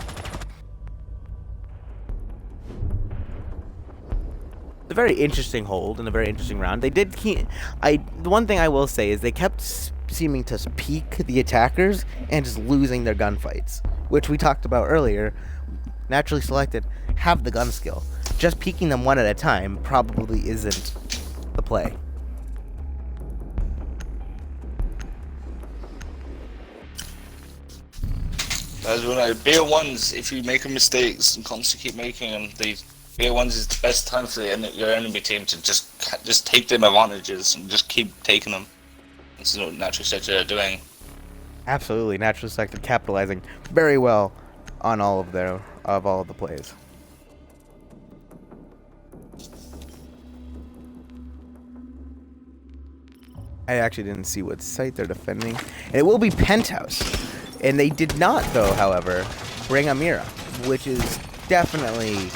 It's a very interesting hold and a very interesting round. They did keep... the one thing I will say is they kept seeming to peek the attackers and just losing their gunfights, which we talked about earlier. Naturally selected have the gun skill. Just peeking them one at a time probably isn't the play. As when beer ones, if you make mistakes and constantly keep making them, beer ones is the best time for your enemy team to just take them advantages and just keep taking them. This is what Natural Selected are doing. Absolutely, Naturally Selected capitalizing very well on all of the plays. I actually didn't see what site they're defending. And it will be Penthouse. And they did not, though, however, bring a Mira, which is definitely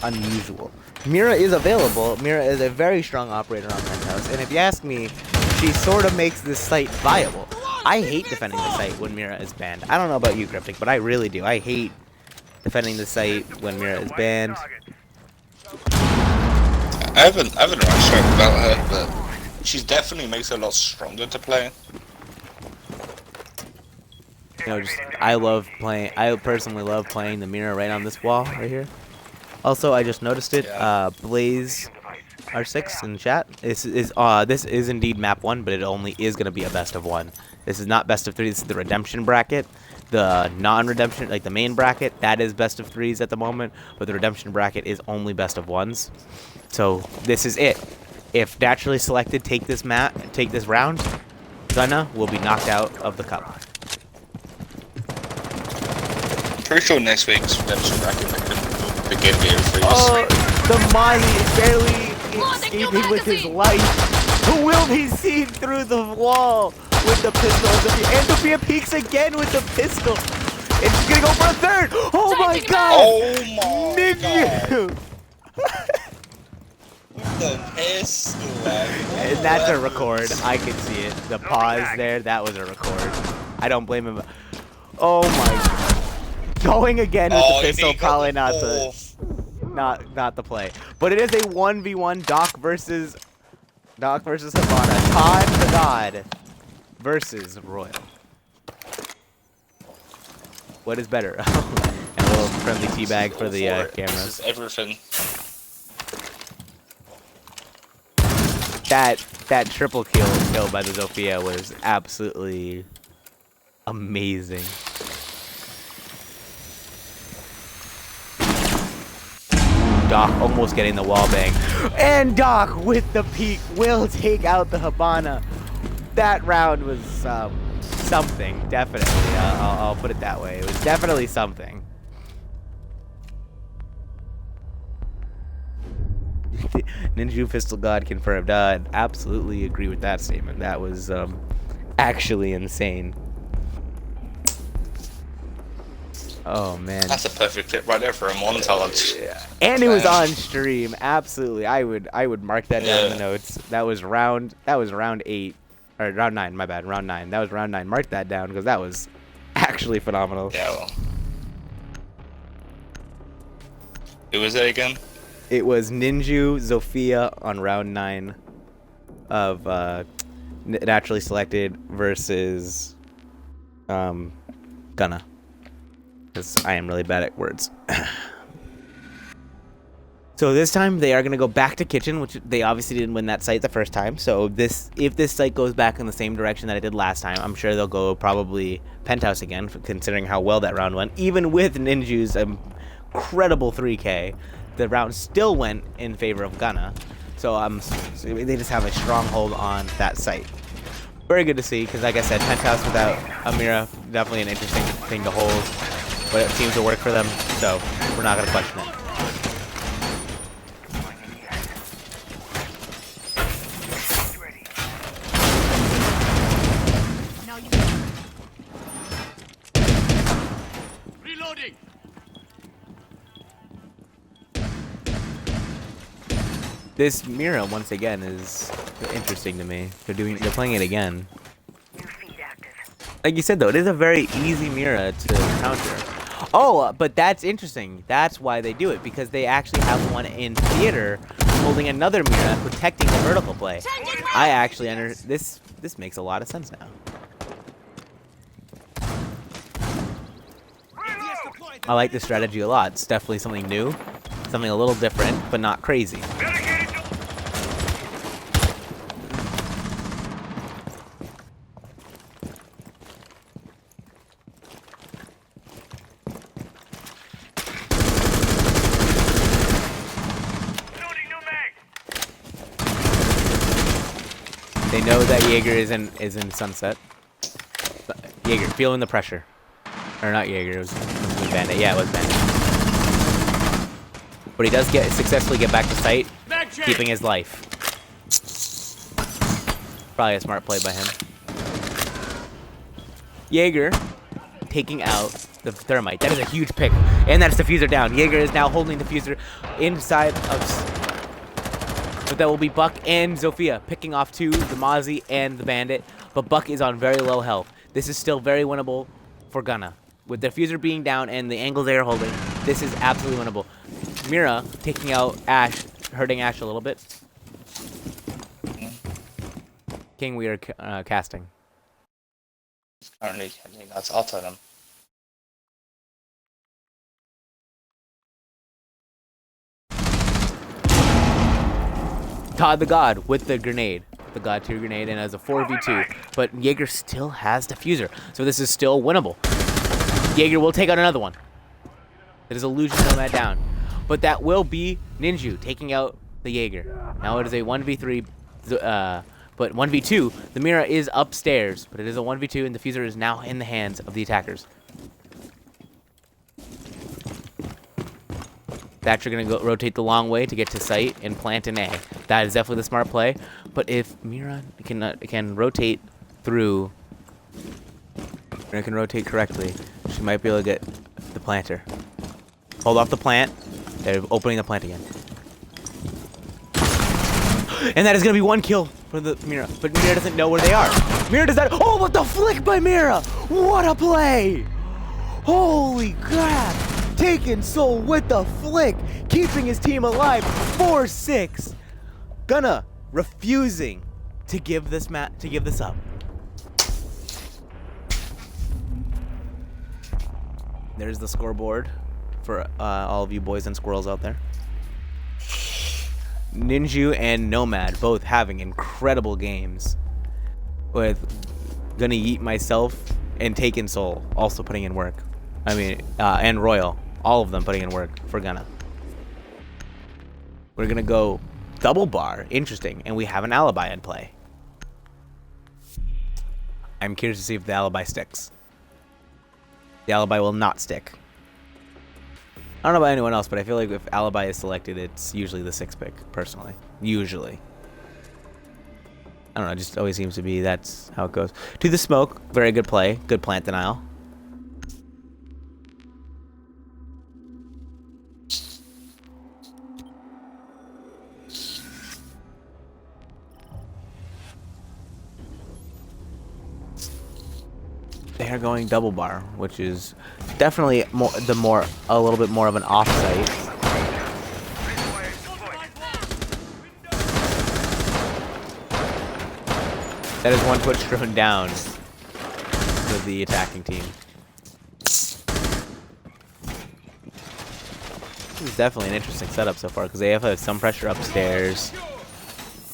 unusual. Mira is available. Mira is a very strong operator on Penthouse. And if you ask me, she sort of makes this site viable. I hate defending the site when Mira is banned. I don't know about you, Cryptic, but I really do. I hate defending the site when Mira is banned. I haven't really sure about her, but she definitely makes her a lot stronger to play. You know, I personally love playing the Mira right on this wall right here. Also, I just noticed it. Blaze R6 in chat. This is indeed map 1, but it only is going to be a best of 1. This is not best of 3. This is the redemption bracket. The non-redemption, like the main bracket, that is best of 3s at the moment, but the redemption bracket is only best of 1s. So this is it. If Naturally Selected take this round, Gunna will be knocked out of the cup. Pretty sure next week's redemption bracket could begin here for you. Oh, the Mozzie is barely escaping with his life. Who will be seen through the wall with the pistol? And Sophia peeks again with the pistol. And she's gonna go for a third. Oh my god! Oh my god! The pistol. And that's a record. I can see it. The pause there, that was a record. I don't blame him. Oh my god. Going again with the pistol, probably not the play. But it is a 1v1 Doc versus Havana. Todd the God versus Royal. What is better? And a little friendly teabag for the camera. This is everything. That triple kill by the Zofia was absolutely amazing. Doc almost getting the wall bang. And Doc with the peak will take out the Habana. That round was something, definitely. I'll put it that way. It was definitely something. Ninja Pistol God confirmed. I'd absolutely agree with that statement. That was actually insane. Oh man, that's a perfect clip right there for a montage. Yeah. And it was on stream. Absolutely, I would mark that down in the notes. That was round 8 or round 9. My bad, round 9. That was round 9. Mark that down because that was actually phenomenal. Yeah. Well. Who was it again? It was Ninju Zofia on round 9 of Naturally Selected versus Gunna. Because I am really bad at words. So this time they are going to go back to Kitchen, which they obviously didn't win that site the first time. So if this site goes back in the same direction that it did last time, I'm sure they'll go probably Penthouse again, considering how well that round went. Even with Ninju's incredible 3K, the round still went in favor of Gunna. So they just have a stronghold on that site. Very good to see, because like I said, Penthouse without Amira, definitely an interesting thing to hold. But it seems to work for them, so we're not going to question it. Reloading. This Mira, once again, is interesting to me. They're playing it again. Like you said, though, it is a very easy Mira to counter. Oh, but that's interesting. That's why they do it, because they actually have one in theater holding another Mira, protecting the vertical play. I actually this makes a lot of sense now. I like this strategy a lot. It's definitely something new, something a little different, but not crazy. They know that Jaeger is in sunset. Jaeger, feeling the pressure. Or not Jaeger, it was Bandit. Yeah, it was Bandit. But he does successfully get back to sight, keeping his life. Probably a smart play by him. Jaeger taking out the thermite. That is a huge pick. And that's diffuser down. Jaeger is now holding diffuser inside of... But that will be Buck and Zofia picking off two, the Mozzie and the Bandit. But Buck is on very low health. This is still very winnable for Gunna. With the diffuser being down and the angles they are holding, this is absolutely winnable. Mira taking out Ash, hurting Ash a little bit. King, we are casting. Currently, I think that's auto them. Todd the God with the grenade. The God tier grenade, and as a 4v2. But Jaeger still has diffuser. So this is still winnable. Jaeger will take out another one. It is Illusion Nomad down. But that will be Ninju taking out the Jaeger. Now it is a 1v3. But 1v2, the Mira is upstairs. But it is a 1v2, and the diffuser is now in the hands of the attackers. Thatcher going to rotate the long way to get to sight and plant an A. That is definitely the smart play. But if Mira can rotate through, Mira can rotate correctly, she might be able to get the planter. Hold off the plant. They're opening the plant again. And that is going to be one kill for the Mira. But Mira doesn't know where they are. Mira does that. Oh, what the flick by Mira! What a play! Holy crap! Taking Soul with the flick, keeping his team alive. 4-6. Gunna refusing to give this up. There's the scoreboard for all of you boys and squirrels out there. Ninju and Nomad both having incredible games. With Gonna Yeet myself and Taken Soul also putting in work. I mean, and Royal. All of them putting in work for Gunna. We're going to go double bar. Interesting. And we have an alibi in play. I'm curious to see if the alibi sticks. The alibi will not stick. I don't know about anyone else, but I feel like if alibi is selected, it's usually the 6th pick, personally. Usually. I don't know, it just always seems to be that's how it goes. To the smoke, very good play. Good plant denial. They are going double bar, which is definitely a little bit more of an offsite. That is one Twitch drone down to the attacking team. This is definitely an interesting setup so far because they have some pressure upstairs.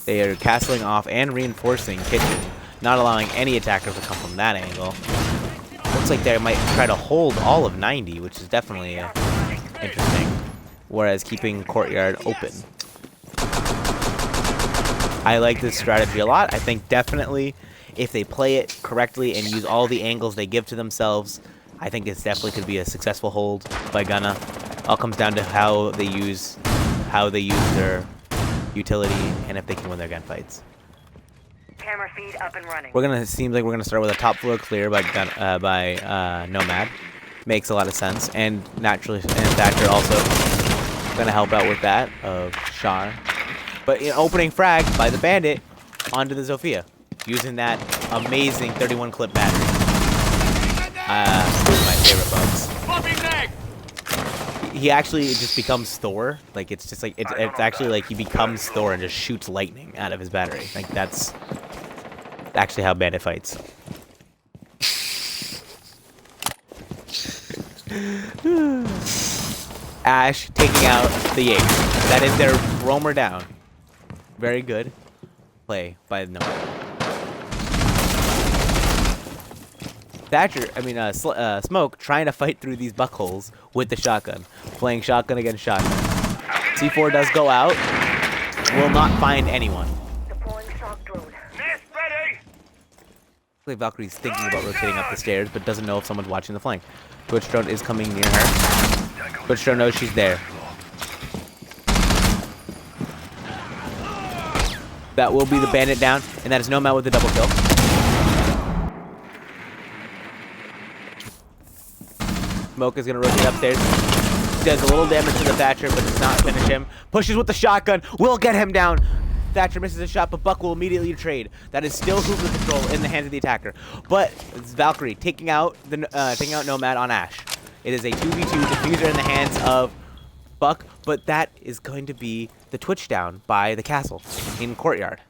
They are castling off and reinforcing kitchen, not allowing any attackers to come from that angle. Looks like they might try to hold all of 90, which is definitely interesting. Whereas keeping courtyard open. I like this strategy a lot. I think definitely if they play it correctly and use all the angles they give to themselves, I think this definitely could be a successful hold by Gunna. All comes down to how they use their utility and if they can win their gunfights. Camera feed up and running. Seems like we're gonna start with a top floor clear by Nomad. Makes a lot of sense, and naturally, and Thatcher also gonna help out with that of Shar. But opening frag by the Bandit onto the Zofia, using that amazing 31 clip battery. One of my favorite bugs. He actually just becomes Thor. Like it's just like it's actually like he becomes Thor and just shoots lightning out of his battery. Like that's actually how Bandit fights. Ash taking out the Jaeger. That is their roamer down. Very good play by Noah. Thatcher, Smoke trying to fight through these buckholes with the shotgun. Playing shotgun against shotgun. C4 does go out. Will not find anyone. Deploying shock drone. Like Valkyrie's thinking about rotating up the stairs, but doesn't know if someone's watching the flank. Twitch drone is coming near her. Twitch drone knows she's there. That will be the bandit down, and that is Nomad with the double kill. Smoke is going to rotate upstairs. Does a little damage to the Thatcher, but does not finish him. Pushes with the shotgun. Will get him down. Thatcher misses a shot, but Buck will immediately trade. That is still Hoover control in the hands of the attacker. But it's Valkyrie taking out Nomad on Ash. It is a 2v2 diffuser in the hands of Buck, but that is going to be the Twitch down by the castle in Courtyard.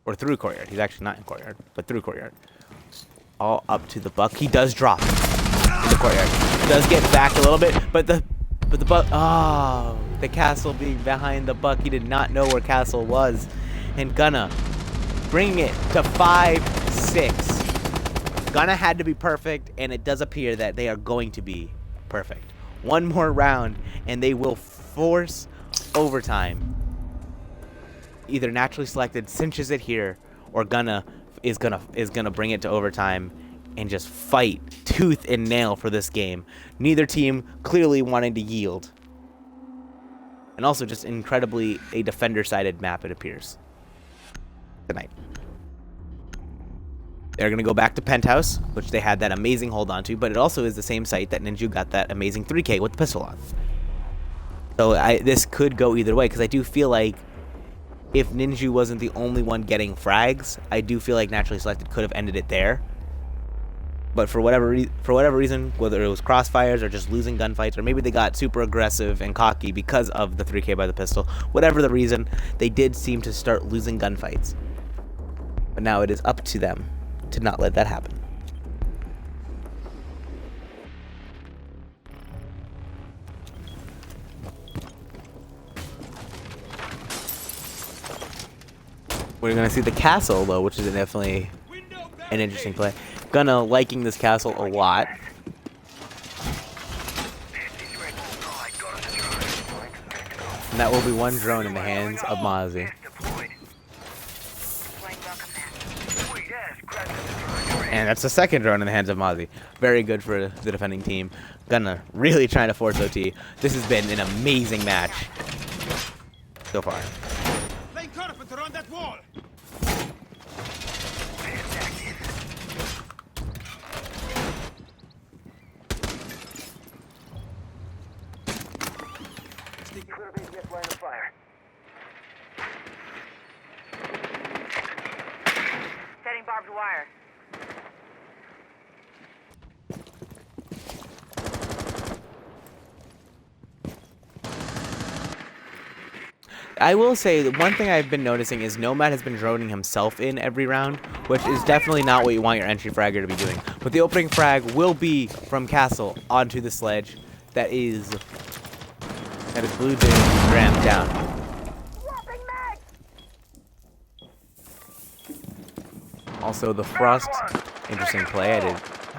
Or through Courtyard. He's actually not in Courtyard, but through Courtyard. All up to the Buck. He does drop in the Courtyard. He does get back a little bit, but the Buck, oh, the castle being behind the Buck. He did not know where castle was. And Gunna bringing it to 5-6. Gunna had to be perfect, and it does appear that they are going to be perfect. One more round, and they will force overtime. Either naturally selected cinches it here, or Gunna is gonna bring it to overtime and just fight tooth and nail for this game. Neither team clearly wanting to yield. And also just incredibly a defender-sided map, it appears, tonight. They're going to go back to Penthouse, which they had that amazing hold on to, but it also is the same site that Ninja got that amazing 3K with the pistol on. So this could go either way, because I do feel like if Ninja wasn't the only one getting frags, I do feel like Naturally Selected could have ended it there. But for whatever reason, whether it was crossfires or just losing gunfights, or maybe they got super aggressive and cocky because of the 3K by the pistol, whatever the reason, they did seem to start losing gunfights. But now it is up to them to not let that happen. We're going to see the castle, though, which is definitely an interesting play. Gunna liking this castle a lot. And that will be one drone in the hands of Mozzie. And that's the second drone in the hands of Mozzie. Very good for the defending team. Gunna really trying to force OT. This has been an amazing match so far. On that wall. Setting barbed wire. I will say that one thing I've been noticing is Nomad has been droning himself in every round, which is definitely not what you want your entry fragger to be doing. But the opening frag will be from Castle onto the sledge. That is Blue Doom ramp down. Also the Frost, interesting play.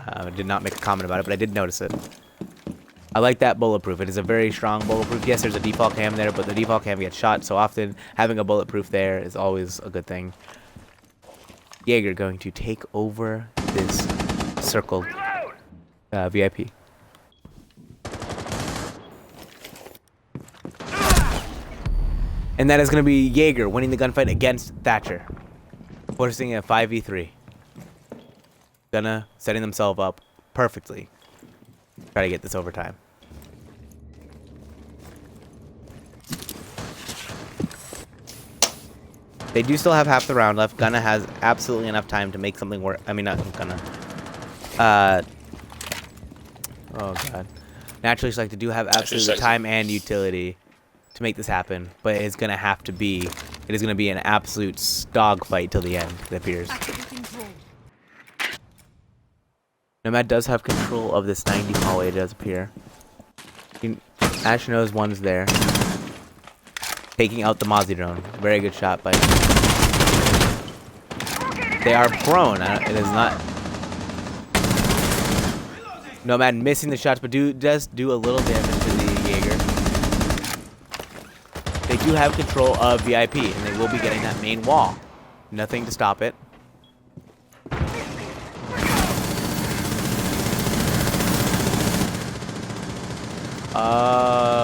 I did not make a comment about it, but I did notice it. I like that bulletproof. It is a very strong bulletproof. Yes, there's a default cam there, but the default cam gets shot so often. Having a bulletproof there is always a good thing. Jaeger going to take over this circled VIP. And that is going to be Jaeger winning the gunfight against Thatcher. Forcing a 5v3. Gunna setting themselves up perfectly. Try to get this overtime. They do still have half the round left. Gunna has absolutely enough time to make something work. I mean, not Gunna. Oh god. Naturally selected do have absolute selected. time and utility to make this happen, but it's gonna have to be. It is gonna be an absolute dogfight till the end. It appears. Nomad does have control of this 90 hallway. It does appear. Ash knows one's there. Taking out the Mozzie drone. Very good shot by. They are prone. It is not. Nomad missing the shots, but does do a little damage to the Jaeger. They do have control of VIP, and they will be getting that main wall. Nothing to stop it.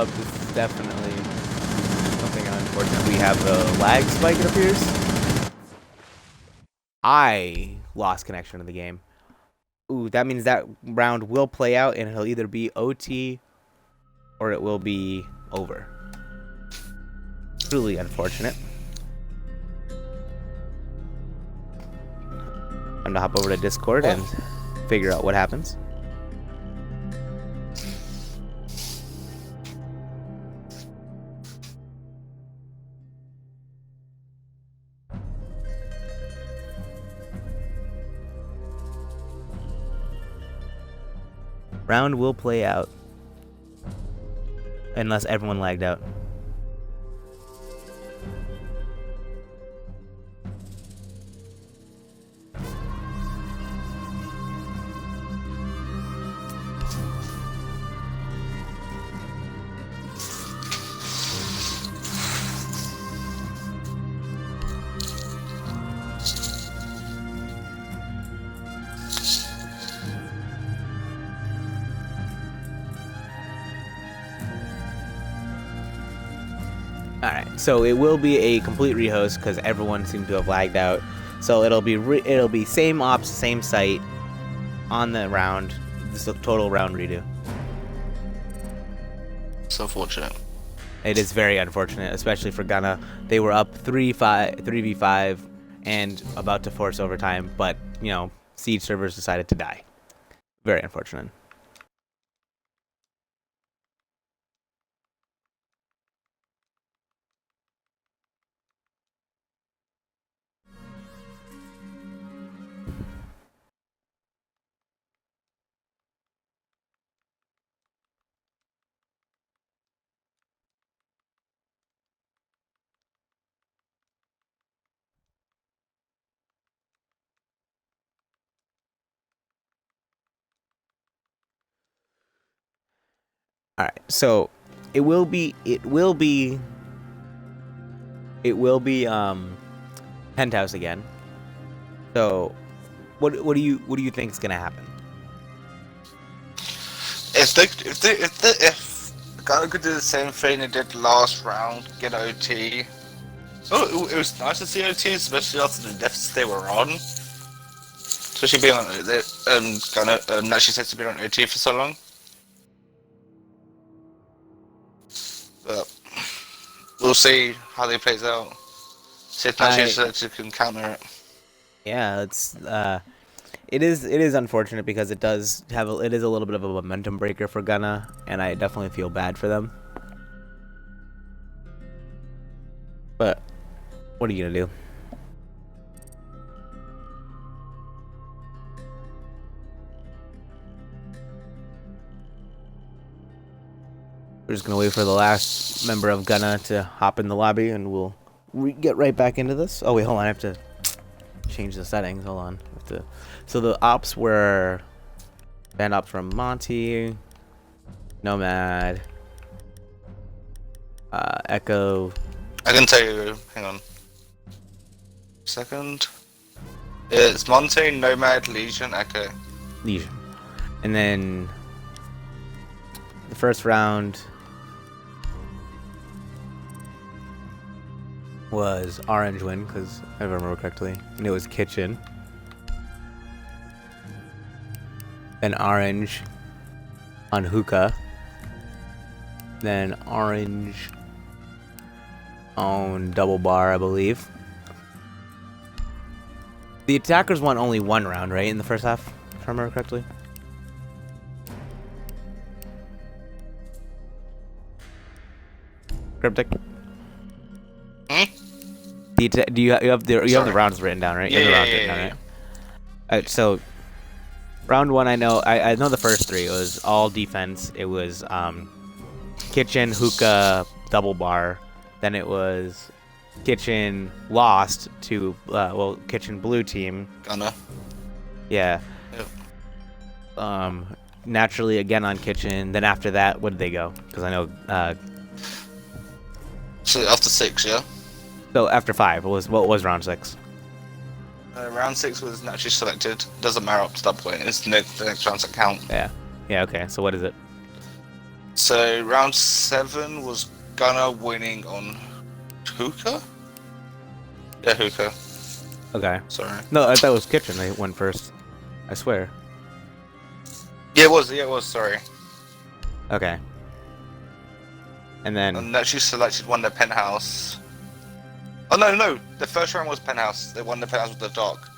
This is definitely something unfortunate. We have a lag spike, it appears. I lost connection to the game. Ooh, that means that round will play out, and it'll either be OT or it will be over. Truly unfortunate. I'm gonna hop over to Discord and figure out what happens. Round will play out. Unless everyone lagged out. Alright, so it will be a complete rehost because everyone seemed to have lagged out. So it'll be same ops, same site on the round. This is a total round redo. It's unfortunate. It is very unfortunate, especially for Gunna. They were up 3v5 and about to force overtime, but you know, Siege servers decided to die. Very unfortunate. All right, so it will be Penthouse again. So what do you think is gonna happen? If Ghana could do the same thing they did last round, get OT. Oh, it was nice to see OT, especially after the deficits they were on. Especially being on Ghana naturally said to be on OT for so long. But we'll see how they plays out. See if naturally can counter it. Yeah, it is unfortunate because it is a little bit of a momentum breaker for Gunna, and I definitely feel bad for them. But what are you gonna do? We're just gonna wait for the last member of Gunna to hop in the lobby, and we'll get right back into this. Oh wait, hold on, I have to change the settings. Hold on. So the ops were band ops from Monty, Nomad, Echo. I can tell you. Hang on. Second. It's Monte, Nomad, Legion, Echo. Legion. And then the first round was Orange win, because if I remember correctly. And it was Kitchen. Then Orange on Hookah. Then Orange on Double Bar, I believe. The attackers won only one round, right, in the first half, if I remember correctly? Cryptic? Hmm? Do you have the Sorry. rounds written down, right? You Yeah, have the yeah, rounds yeah, written down, yeah. right? Alright, so round one, I know the first three. It was all defense. It was kitchen, hookah, double bar. Then it was kitchen lost to kitchen blue team. Gunna. Yeah. Yep. Naturally again on kitchen. Then after that, what did they go? Because I know. So after 6, yeah? So after 5, what was round 6? Round 6 was naturally selected. Doesn't matter up to that point. It's the next rounds that count. Yeah. Yeah. Okay. So what is it? So round 7 was Gunna winning on hookah? Yeah, hookah. Okay. Sorry. No, I thought it was kitchen. They went first. I swear. Yeah, it was. Yeah, it was. Sorry. Okay. And then. And naturally selected won the penthouse. Oh no! The first round was penthouse. They won the penthouse with the dock.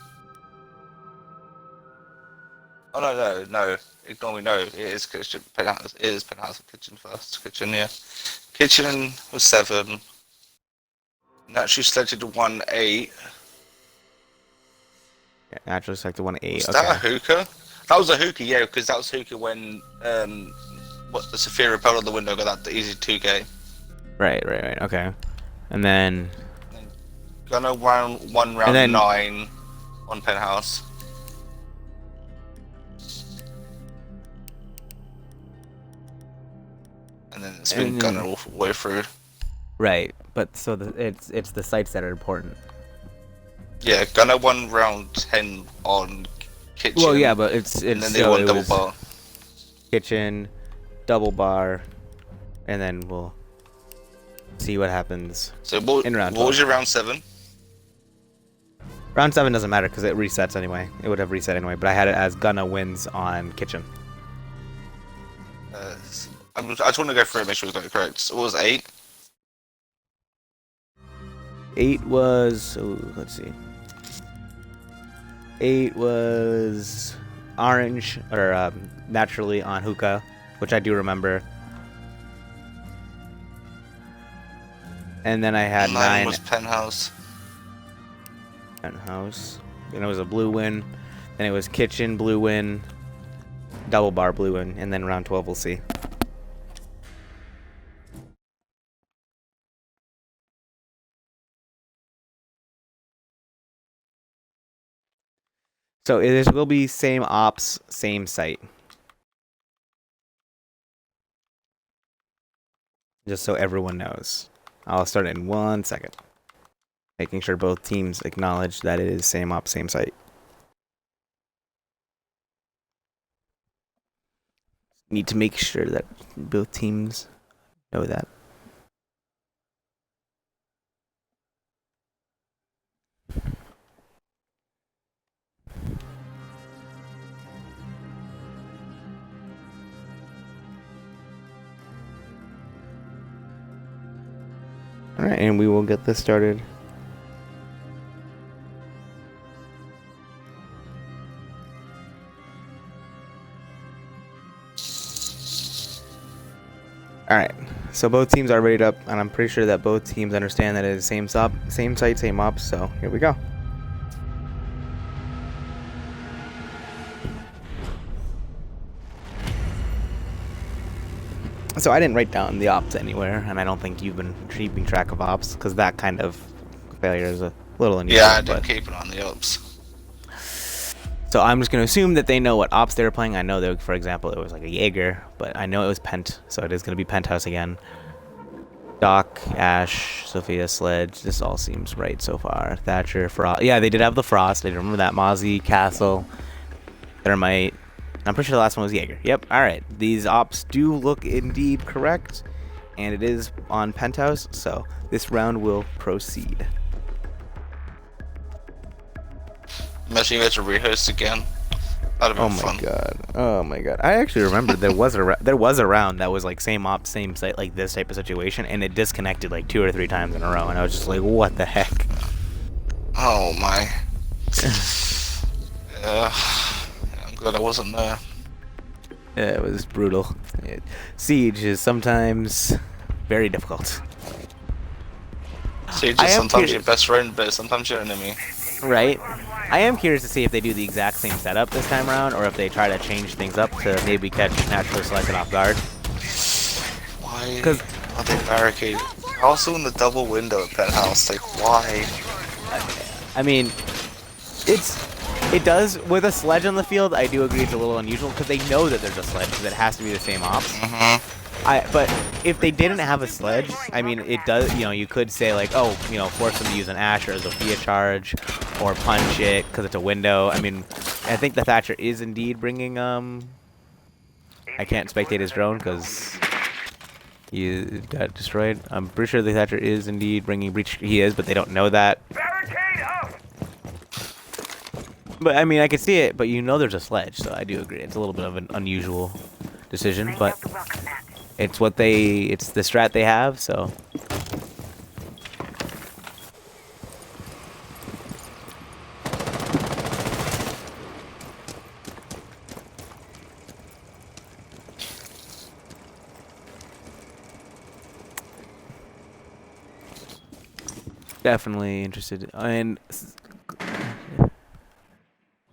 Oh no! Ignore me. No, it is kitchen. Penthouse. It is penthouse. Kitchen first. Kitchen. Yeah. Kitchen was 7. Naturally selected 1-8. Yeah, naturally selected 1-8. Was Okay. that a hookah? That was a hookah, yeah, because that was hookah when the Sophia repelled on the window got that easy 2K. Right. Okay. And then. Gonna round 9 on penthouse. And then it's been Gunna all the way through. Right, but so it's the sites that are important. Yeah, Gunna won round 10 on kitchen. Well, yeah, but it's and then they so won it double was bar. kitchen, double bar, and then we'll see what happens. So what in round was 12. your round 7? Round 7 doesn't matter because it resets anyway. It would have reset anyway, but I had it as Gunna wins on kitchen. I just want to go through it, make sure we got it correct. So it was 8. 8 was let's see. 8 was orange or naturally on hookah, which I do remember. And then I had 9 was penthouse. Penthouse. Then it was a blue win. Then it was kitchen blue win, double bar blue win, and then round 12 we'll see. So it will be same ops, same site. Just so everyone knows. I'll start in 1 second. Making sure both teams acknowledge that it is same ops, same site. Need to make sure that both teams know that. Alright, and we will get this started. Alright, so both teams are rated up, and I'm pretty sure that both teams understand that it is same site, same ops, so here we go. So I didn't write down the ops anywhere, and I don't think you've been keeping track of ops, because that kind of failure is a little unusual. Yeah, I didn't keep it on the ops. So I'm just going to assume that they know what ops they were playing. I know that, for example, it was like a Jaeger, but I know it was Pent, so it is going to be Penthouse again. Doc, Ash, Sophia, Sledge, this all seems right so far. Thatcher, Frost. Yeah, they did have the Frost. I remember that. Mozzie, Castle, Thermite. I'm pretty sure the last one was Jaeger. Yep, alright. These ops do look indeed correct, and it is on Penthouse, so this round will proceed. Imagine you had to rehearse again. That'd have been fun. Oh my god! I actually remember there was a round that was like same ops, same site, like this type of situation, and it disconnected like 2 or 3 times in a row, and I was just like, what the heck? Oh my. I'm glad I wasn't there. Yeah, it was brutal. Siege is sometimes very difficult. Sage I is am sometimes curi- your best friend, but sometimes your enemy. Right. I am curious to see if they do the exact same setup this time around, or if they try to change things up to maybe catch naturally selected off guard. Why Because are they barricaded? Also in the double window at Penthouse, like why? I mean, it does with a sledge on the field. I do agree it's a little unusual because they know that there's a sledge because it has to be the same ops. But if they didn't have a sledge, I mean, it does. You could say like, oh, force them to use an Ash or a Zofia charge, or punch it because it's a window. I mean, I think the Thatcher is indeed bringing. I can't spectate his drone because he got destroyed. I'm pretty sure the Thatcher is indeed bringing breach. He is, but they don't know that. But I mean, I can see it, but there's a sledge, so I do agree. It's a little bit of an unusual decision, but it's it's the strat they have, so. Definitely interested, and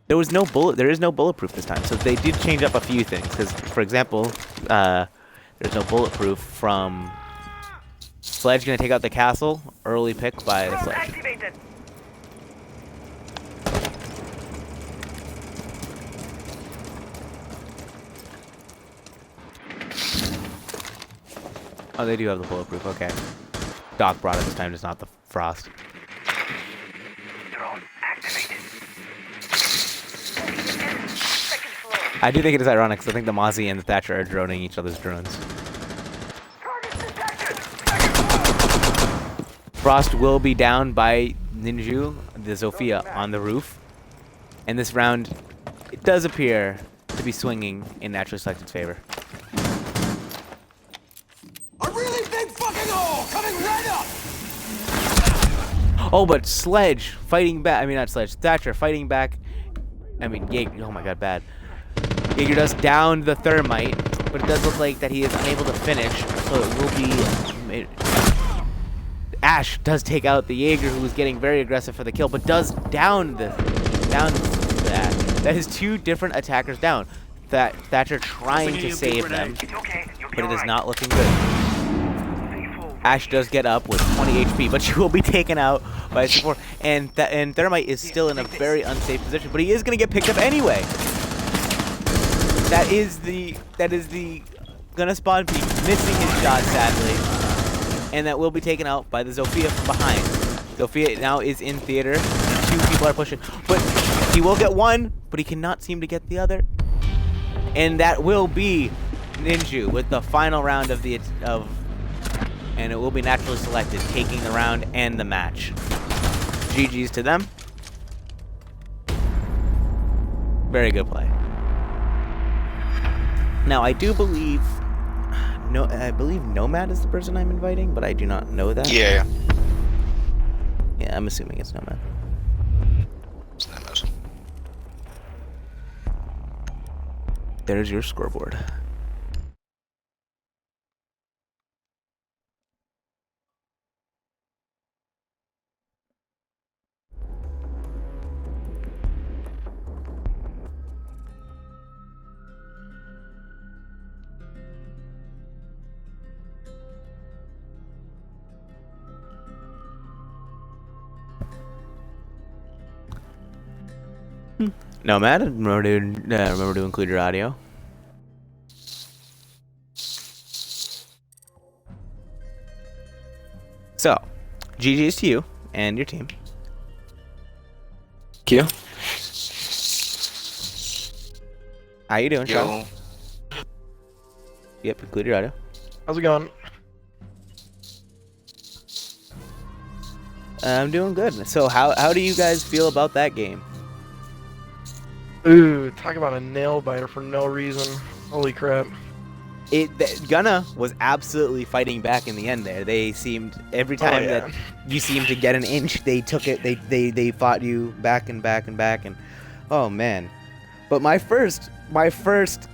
there is no bulletproof this time, so they did change up a few things. Because, for example, there's no bulletproof from Sledge. Gonna take out the castle. Early pick by the Sledge. Oh, they do have the bulletproof. Okay. Doc brought it this time, just not the Frost. I do think it is ironic because I think the Mozzie and the Thatcher are droning each other's drones. Frost will be down by Ninju, the Zofia, on the roof. And this round, it does appear to be swinging in naturally selected's favor. A really big fucking hole coming right up! Oh, but Sledge fighting back. I mean, not Sledge. Thatcher fighting back. I mean, Jaeger. Oh my god, bad. Jaeger does down the Thermite, but it does look like that he is unable to finish. So it will be. Ash does take out the Jaeger, who is getting very aggressive for the kill, but does down the Ash. That is two different attackers down. Thatcher trying to save them, but it is not looking good. Ash does get up with 20 HP, but she will be taken out by support. And Thermite is still in a very unsafe position, but he is going to get picked up anyway. That is the Gunna spawn peak, missing his shot sadly, and that will be taken out by the Zofia from behind. Zofia now is in theater. Two people are pushing, but he will get one, but he cannot seem to get the other. And that will be Ninju with the final round of and it will be naturally selected, taking the round and the match. GG's to them. Very good play. Now I do believe, I believe Nomad is the person I'm inviting, but I do not know that. Yeah. Yeah, I'm assuming it's Nomad. It's Nomad. There's your scoreboard. Nomad, remember to include your audio. So, GG's to you and your team. Q. How you doing, Sean? Yo. Yep, include your audio. How's it going? I'm doing good. So, how do you guys feel about that game? Ooh, talk about a nail biter for no reason. Holy crap. Gunna was absolutely fighting back in the end there. They seemed, every time that you seemed to get an inch, they took it, they fought you back and back and back, and oh man. But my first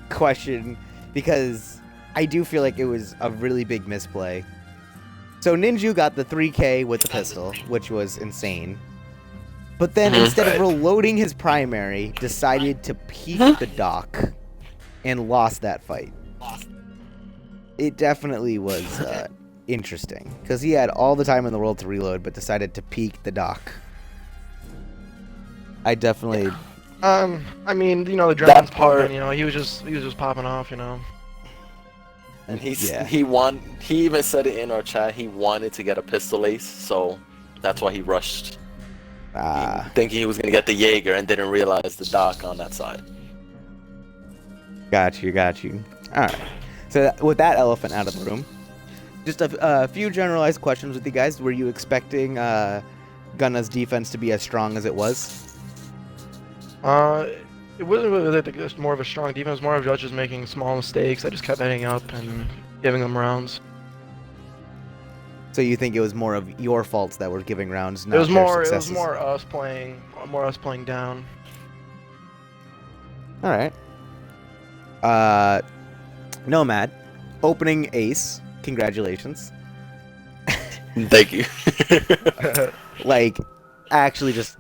question, because I do feel like it was a really big misplay, So Ninju got the 3K with the pistol, which was insane. But then instead of reloading his primary, decided to peek the Doc and lost that fight. It definitely was interesting because he had all the time in the world to reload, but decided to peek the Doc. I definitely. I mean, the dragon's part. He was just popping off. And he even said it in our chat. He wanted to get a pistol ace, so that's why he rushed. Thinking he was gonna get the Jaeger and didn't realize the Doc on that side. Got you. All right. So with that elephant out of the room, just a few generalized questions with you guys. Were you expecting Gunna's defense to be as strong as it was? It wasn't really that it was more of a strong defense. More of judges making small mistakes. I just kept heading up and giving them rounds. So you think it was more of your faults that were giving rounds, not It was their successes? more us playing down. All right. Nomad, opening ace. Congratulations. Thank you. Like, actually, just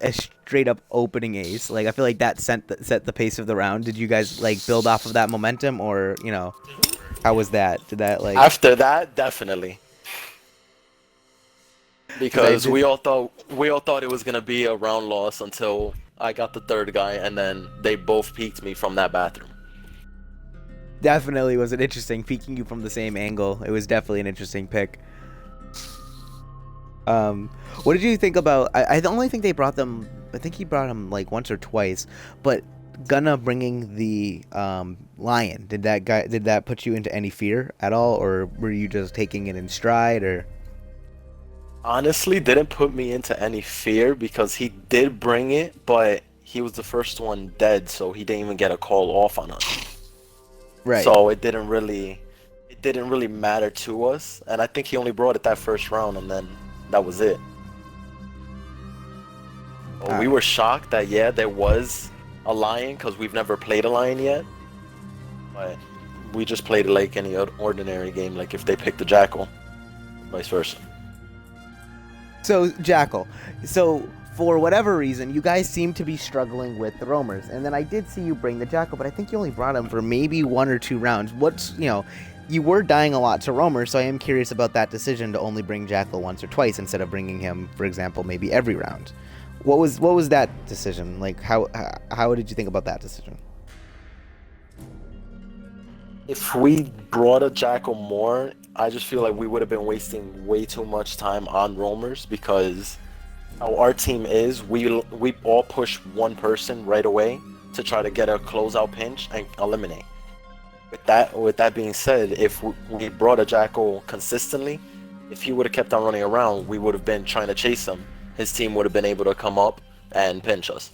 a straight up opening ace. Like, I feel like that set the pace of the round. Did you guys like build off of that momentum, or how was that? Did that like after that? Definitely. Because we all thought it was gonna be a round loss until I got the third guy, and then they both peeked me from that bathroom. Definitely was an interesting peeking you from the same angle. It was definitely an interesting pick. What did you think about? I only think they brought them. I think he brought him like once or twice, but Gunna bringing the lion, did that put you into any fear at all, or were you just taking it in stride, or? Honestly, didn't put me into any fear because he did bring it, but he was the first one dead, so he didn't even get a call off on us. Right. So it didn't really matter to us, and I think he only brought it that first round, and then that was it. Well, we were shocked that there was a lion because we've never played a lion yet, but we just played it like any ordinary game, like if they picked the jackal, vice versa. So Jackal, for whatever reason, you guys seem to be struggling with the roamers, and then I did see you bring the Jackal, but I think you only brought him for maybe 1 or 2 rounds. You were dying a lot to roamers, so I am curious about that decision to only bring Jackal once or twice instead of bringing him, for example, maybe every round. What was that decision like? How did you think about that decision? If we brought a Jackal more, I just feel like we would have been wasting way too much time on roamers because how our team is, we all push one person right away to try to get a closeout pinch and eliminate. With that being said, if we brought a Jackal consistently, if he would have kept on running around, we would have been trying to chase him. His team would have been able to come up and pinch us,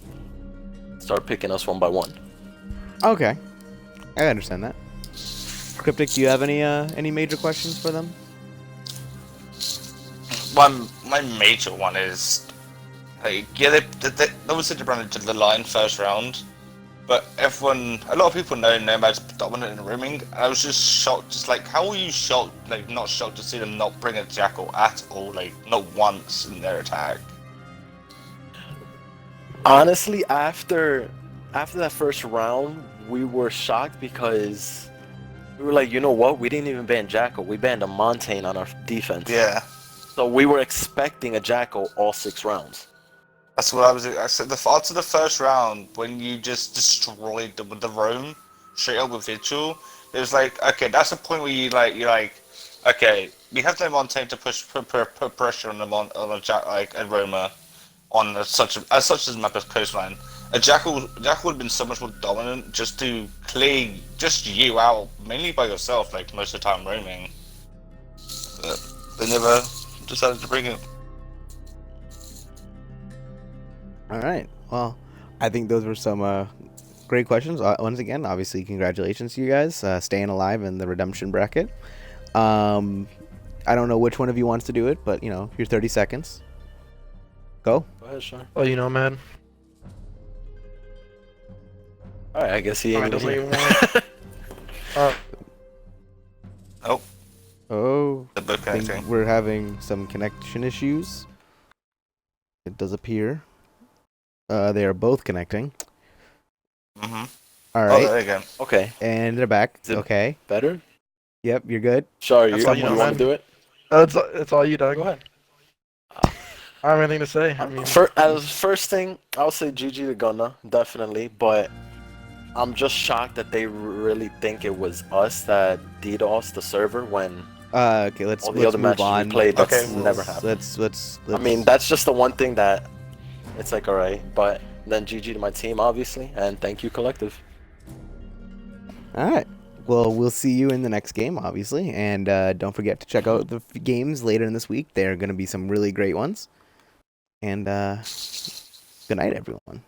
start picking us one by one. Okay, I understand that. Cryptic, do you have any major questions for them? My major one is, like, they obviously they ran into the line first round, but a lot of people know Nomad's dominant in roaming, and I was just shocked, just like, how were you shocked, like, not shocked to see them not bring a Jackal at all, like, not once in their attack? Honestly, after that first round, we were shocked because we were like, you know what? We didn't even ban Jackal. We banned a Montaigne on our defense. Yeah. So we were expecting a Jackal all 6 rounds. That's what I said after the first round, when you just destroyed them with the roam, straight up with Vigil, it was like, okay, that's the point where you're like, okay, we have no Montaigne to put pressure on a roamer on such as map as Coastline. A Jackal would have been so much more dominant just to clear just you out, mainly by yourself, like most of the time roaming. But they never decided to bring it. All right. Well, I think those were some great questions. Once again, obviously, congratulations to you guys staying alive in the redemption bracket. I don't know which one of you wants to do it, but your 30 seconds. Go. Go ahead, Sean. Oh, man. Alright, I guess he ain't doesn't here. even want. Oh. Oh, They're both I think connecting. we're having some connection issues. It does appear. They are both connecting. Mm-hmm. All Oh, right, there you go. Okay. and they're back. Is it Okay. better? Yep, you're good. Sorry, That's you all you you know, want man. to do it? It's all you, Doug. Go ahead. I don't have anything to say. I mean, As first thing, I'll say GG to Gunna, definitely, but I'm just shocked that they really think it was us that DDoS the server when Okay, let's all the other move matches we on. played, that's Okay, never happened. Let's. I mean, that's just the one thing that it's like, alright, but then GG to my team, obviously, and thank you, Collective. All right. Well, we'll see you in the next game, obviously, and don't forget to check out the games later in this week. There are going to be some really great ones. And good night, everyone.